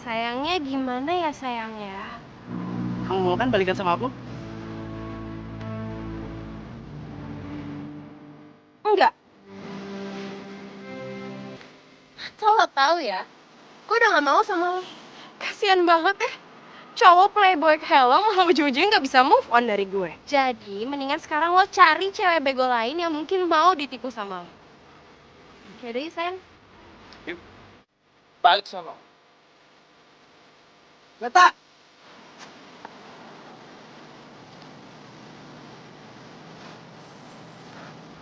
Sayangnya gimana ya sayangnya? Kamu mau kan balikan sama aku? Enggak. Lo tahu ya, gue udah gak mau sama lo. Kasian banget ya. Cowok playboy kayak lo malah ujung-ujungnya gak bisa move on dari gue. Jadi mendingan sekarang lo cari cewek bego lain yang mungkin mau ditipu sama lo. Yaudah yuk sayang. Balik sana. Meta!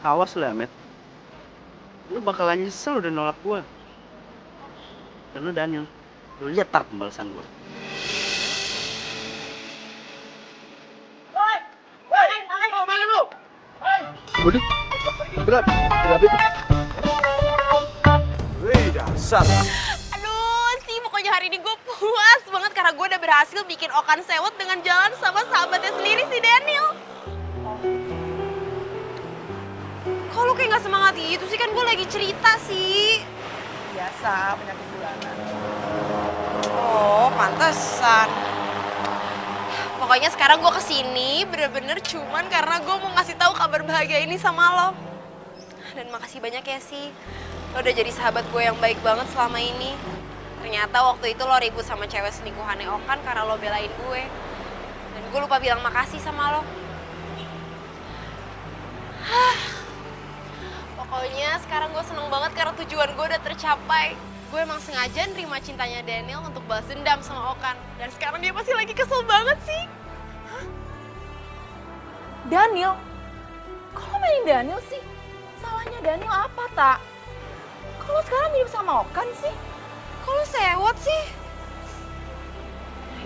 Awas lo ya, Met. Lu bakalan nyesel udah nolak gua. Dan lu Daniel, lu lihat tar pembalasan gua. Waduh, berat itu. Wih, dasar. Aduh sih, pokoknya hari ini gue puas banget karena gue udah berhasil bikin Okan sewot dengan jalan sama sahabatnya sendiri si Daniel. Kok lu kayak gak semangat gitu sih? Kan gue lagi cerita sih. Biasa, penyakit bulanan. Oh, pantesan. Pokoknya sekarang gue kesini bener-bener cuman karena gue mau ngasih tahu kabar bahagia ini sama lo. Dan makasih banyak ya sih. Lo udah jadi sahabat gue yang baik banget selama ini. Ternyata waktu itu lo ribut sama cewek selingkuhannya Okan karena lo belain gue. Dan gue lupa bilang makasih sama lo. Pokoknya sekarang gue seneng banget karena tujuan gue udah tercapai. Gue emang sengaja nerima cintanya Daniel untuk balas dendam sama Okan. Dan sekarang dia pasti lagi kesel banget sih. Hah? Daniel? Kok lo mainin Daniel sih? Salahnya Daniel apa, Tak? Kok lo sekarang mirip sama Okan sih? Kok lo sewot sih?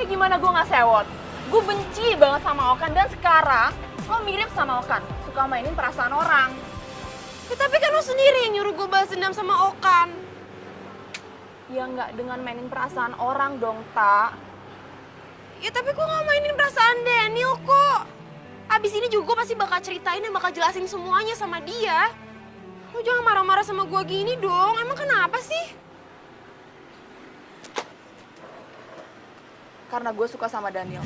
Ya gimana gue gak sewot? Gue benci banget sama Okan dan sekarang lo mirip sama Okan. Suka mainin perasaan orang. Ya, tapi kan lo sendiri yang nyuruh gue balas dendam sama Okan. Ya nggak dengan mainin perasaan orang dong, Tak. Ya tapi gue gak mainin perasaan Daniel kok. Abis ini juga gue pasti bakal ceritain dan bakal jelasin semuanya sama dia. Lu jangan marah-marah sama gue gini dong. Emang kenapa sih? Karena gue suka sama Daniel.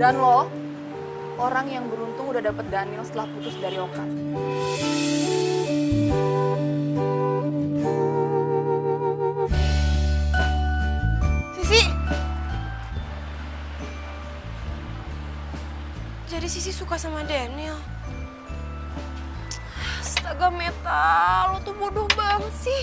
Dan lo, orang yang beruntung udah dapet Daniel setelah putus dari Okan. Sisi. Jadi Sisi suka sama Daniel. Astaga Meta, lo tuh bodoh banget sih.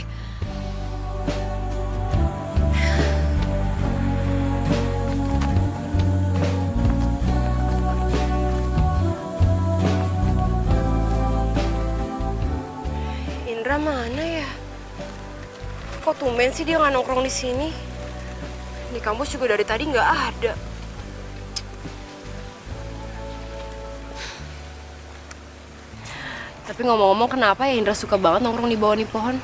Indra mana ya? Kok tumben sih dia nggak nongkrong di sini? Di kampus juga dari tadi nggak ada. Tapi ngomong-ngomong kenapa ya Indra suka banget nongkrong di bawah nih pohon?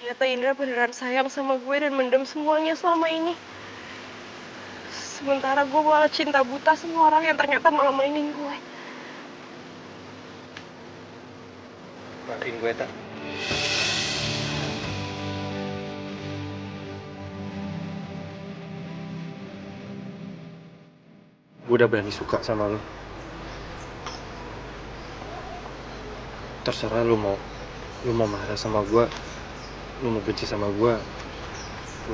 Ternyata Indra beneran sayang sama gue dan mendem semuanya selama ini. Sementara gue malah cinta buta sama orang yang ternyata malah mainin gue. Maafin gue, Tak. Gue udah berani suka sama lo. Terserah lu mau marah sama gue, lu mau benci sama gue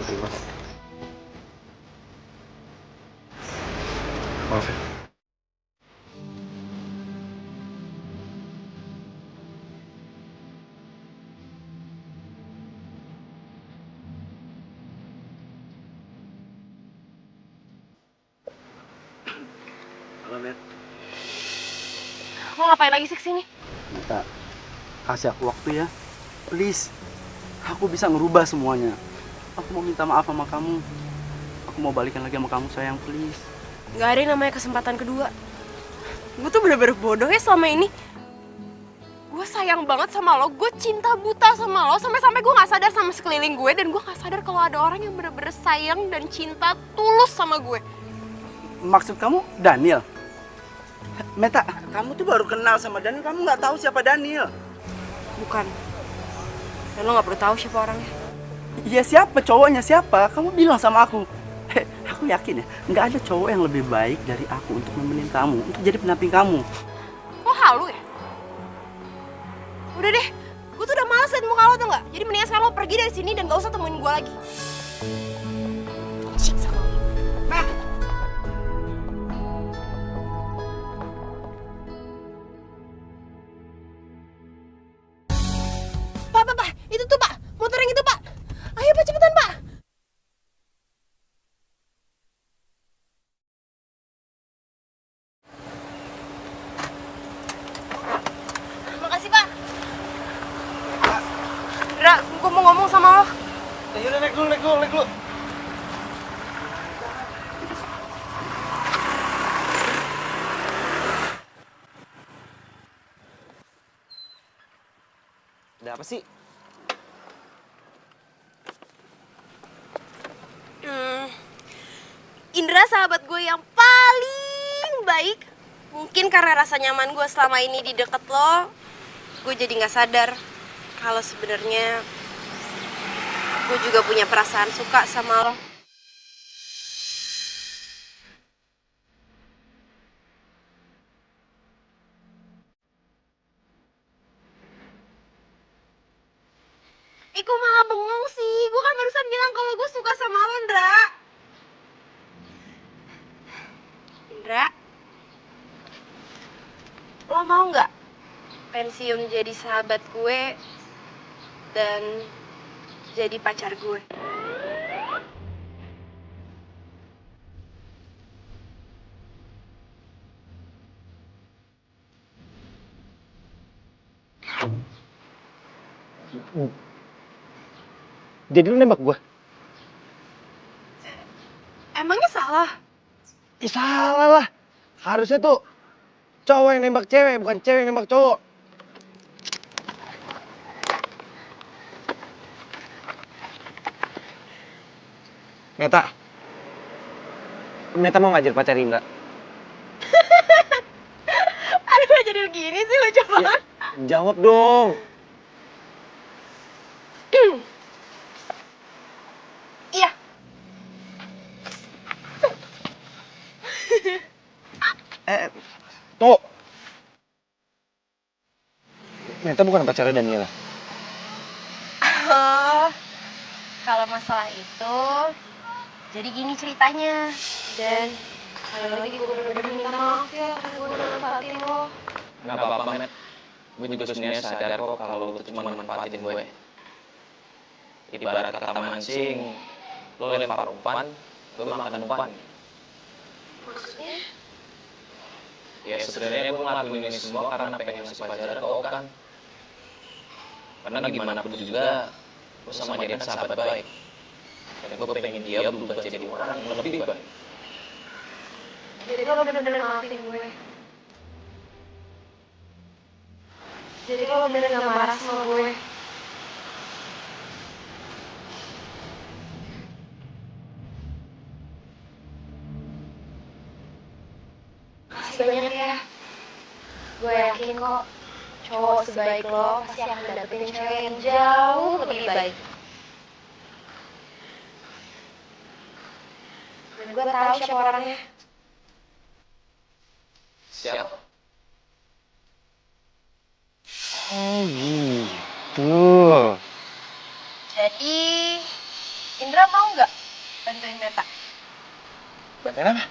terima. Maaf ya. Halo, Met. Lo ngapain lagi sih kesini? Minta kasih aku waktu ya. Please. Aku bisa ngerubah semuanya. Aku mau minta maaf sama kamu. Aku mau balikan lagi sama kamu, sayang, please. Gak ada yang namanya kesempatan kedua. Gue tuh bener-bener bodoh ya selama ini. Gue sayang banget sama lo, gue cinta buta sama lo. Sampai-sampai gue gak sadar sama sekeliling gue. Dan gue gak sadar kalau ada orang yang bener-bener sayang dan cinta tulus sama gue. Maksud kamu Daniel? Meta, kamu tuh baru kenal sama Daniel, kamu nggak tahu siapa Daniel. Bukan. Dan lo gak perlu tahu siapa orangnya. Iya, siapa cowoknya, siapa? Kamu bilang sama aku. Aku yakin ya, nggak ada cowok yang lebih baik dari aku untuk nemenin kamu, untuk jadi pendamping kamu. Kok halu ya? Udah deh, gue tuh udah males liat muka lo tau gak? Jadi mendingan sekarang lo pergi dari sini dan gak usah temuin gue lagi. Cik sama lo. Nah. Pak, itu tuh Pak, motor yang itu Pak. Ayo Pak, cepetan Pak. Makasih Pak. Indra, gue mau ngomong sama lo. Yaudah, naik dulu. Ada apa sih? Indra sahabat gue yang paling baik. Mungkin karena rasa nyaman gue selama ini di deket lo, gue jadi gak sadar kalau sebenarnya gue juga punya perasaan suka sama lo. bengong sih? Gue kan barusan bilang kalau gue suka sama lo, Indra. Indra, lo mau nggak pensiun jadi sahabat gue dan jadi pacar gue? Jadi lu nembak gua? Emangnya salah? Ya salah lah. Harusnya tuh cowok yang nembak cewek, bukan cewek yang nembak cowok. Meta. Meta mau ngajar pacar Indra? Aduh, jadi begini sih lucu banget. Jawab dong. Iya. Tunggu. Meta bukan pacarnya Daniela. Oh, kalau masalah itu, jadi gini ceritanya. Dan sekali lagi gue bener-bener minta maaf ya, karena gue udah manfaatin lo. Gak apa-apa, Met. Gue juga sebenarnya sadar kok kalau lu cuma manfaatin gue. Ibarat kata mancing, lo lempar umpan, gue makan umpan. Maksudnya? Ya sebenarnya gue ngelakuin ini semua karena pengen ngasih pelajaran ke Okan. Karena gimana pun juga, gue sama dia kan sahabat baik. Dan gue pengen dia berubah jadi orang yang lebih baik. Jadi lo bener-bener maafin gue. Jadi lo bener gak marah sama gue. Makasih banyak ya. Gue yakin kok cowok sebaik lo pasti akan dapetin cewek yang jauh lebih baik. Dan gue tahu siapa orangnya. Siap. Oh gitu. Jadi, Indra mau nggak bantuin Meta? Bantuin apa?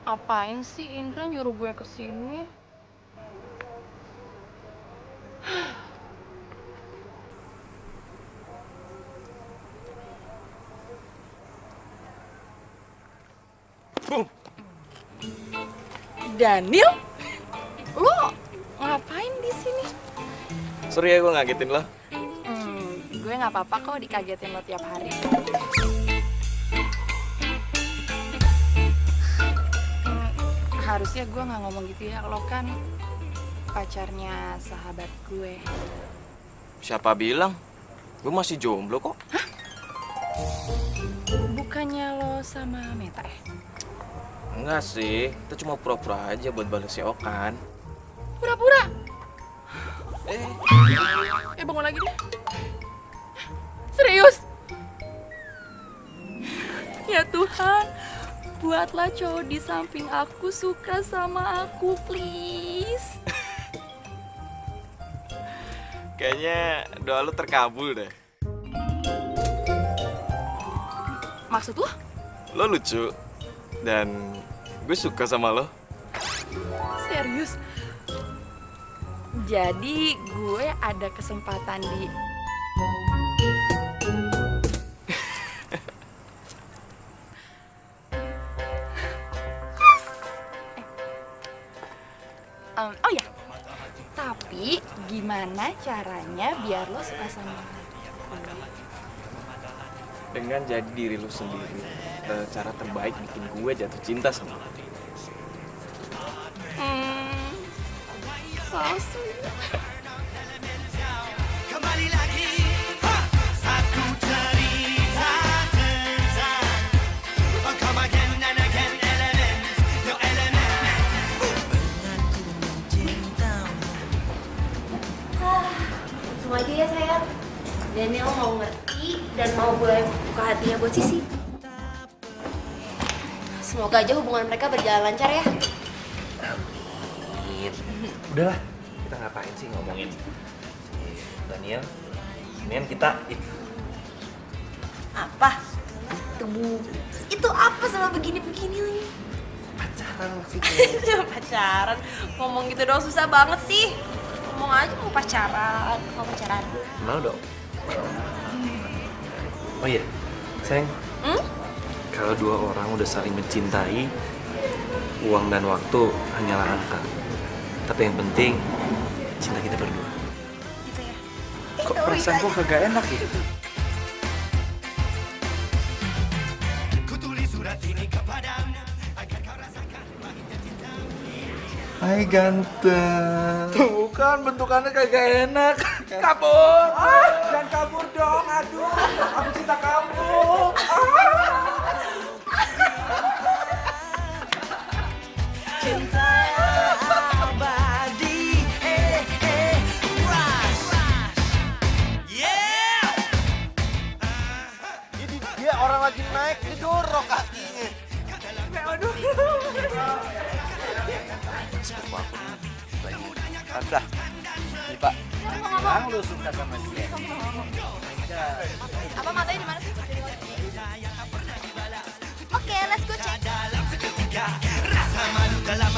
Apain sih Indra nyuruh gue kesini? Daniel? Lo ngapain di sini? Sorry ya gue ngagetin lo. Gue nggak apa-apa kok dikagetin lo tiap hari. Harusnya gue nggak ngomong gitu ya, lo kan pacarnya sahabat gue. Siapa bilang? Gue masih jomblo kok. Hah? Bukannya lo sama Meta ya? Enggak sih, kita cuma pura-pura aja buat balas si Okan. Pura-pura? Bangun lagi deh. Serius? Ya Tuhan, buatlah cowok di samping aku suka sama aku, please. Kayaknya doa lu terkabul deh. Maksud lo? Lo lucu. Dan gue suka sama lo. Serius? Jadi gue ada kesempatan di... Oh ya, tapi gimana caranya biar lo suka sama gue? Dengan jadi diri lu sendiri. Cara terbaik bikin gue jatuh cinta sama lo. So sweet. Kembali lagi, satu cerita tentang come again and again, element, your element. Mengaku mencintamu. Langsung aja ya sayang. Daniel mau ngerti dan mau gue buka hatinya buat Sisi. Semoga aja hubungan mereka berjalan lancar ya. Amin. Udahlah, kita ngapain sih ngomongin si Daniel? Mendingan kita Apa? Itu apa sama begini-begini lagi? pacaran sih. Pacaran? Ngomong gitu doang susah banget sih. Ngomong aja mau pacaran. Mau pacaran. Mau dong. Oh iya, sayang. Kalau dua orang udah saling mencintai, uang dan waktu hanyalah angka. Tapi yang penting cinta kita berdua. Gitu ya? Kok perasaan gua kagak enak ya? Hai ganteng. Tuh kan bentukannya kagak enak. Kabur. Jangan kabur dong. Aduh, aku cinta kamu. Cinta abadi, rush. Yeah. Ini dia orang lagi naik didorong kakinya. Udah. Nih Pak. Emang lu suka sama dia? Apa matanya di mana sih? Oke, let's go cek. Rasa malu dalam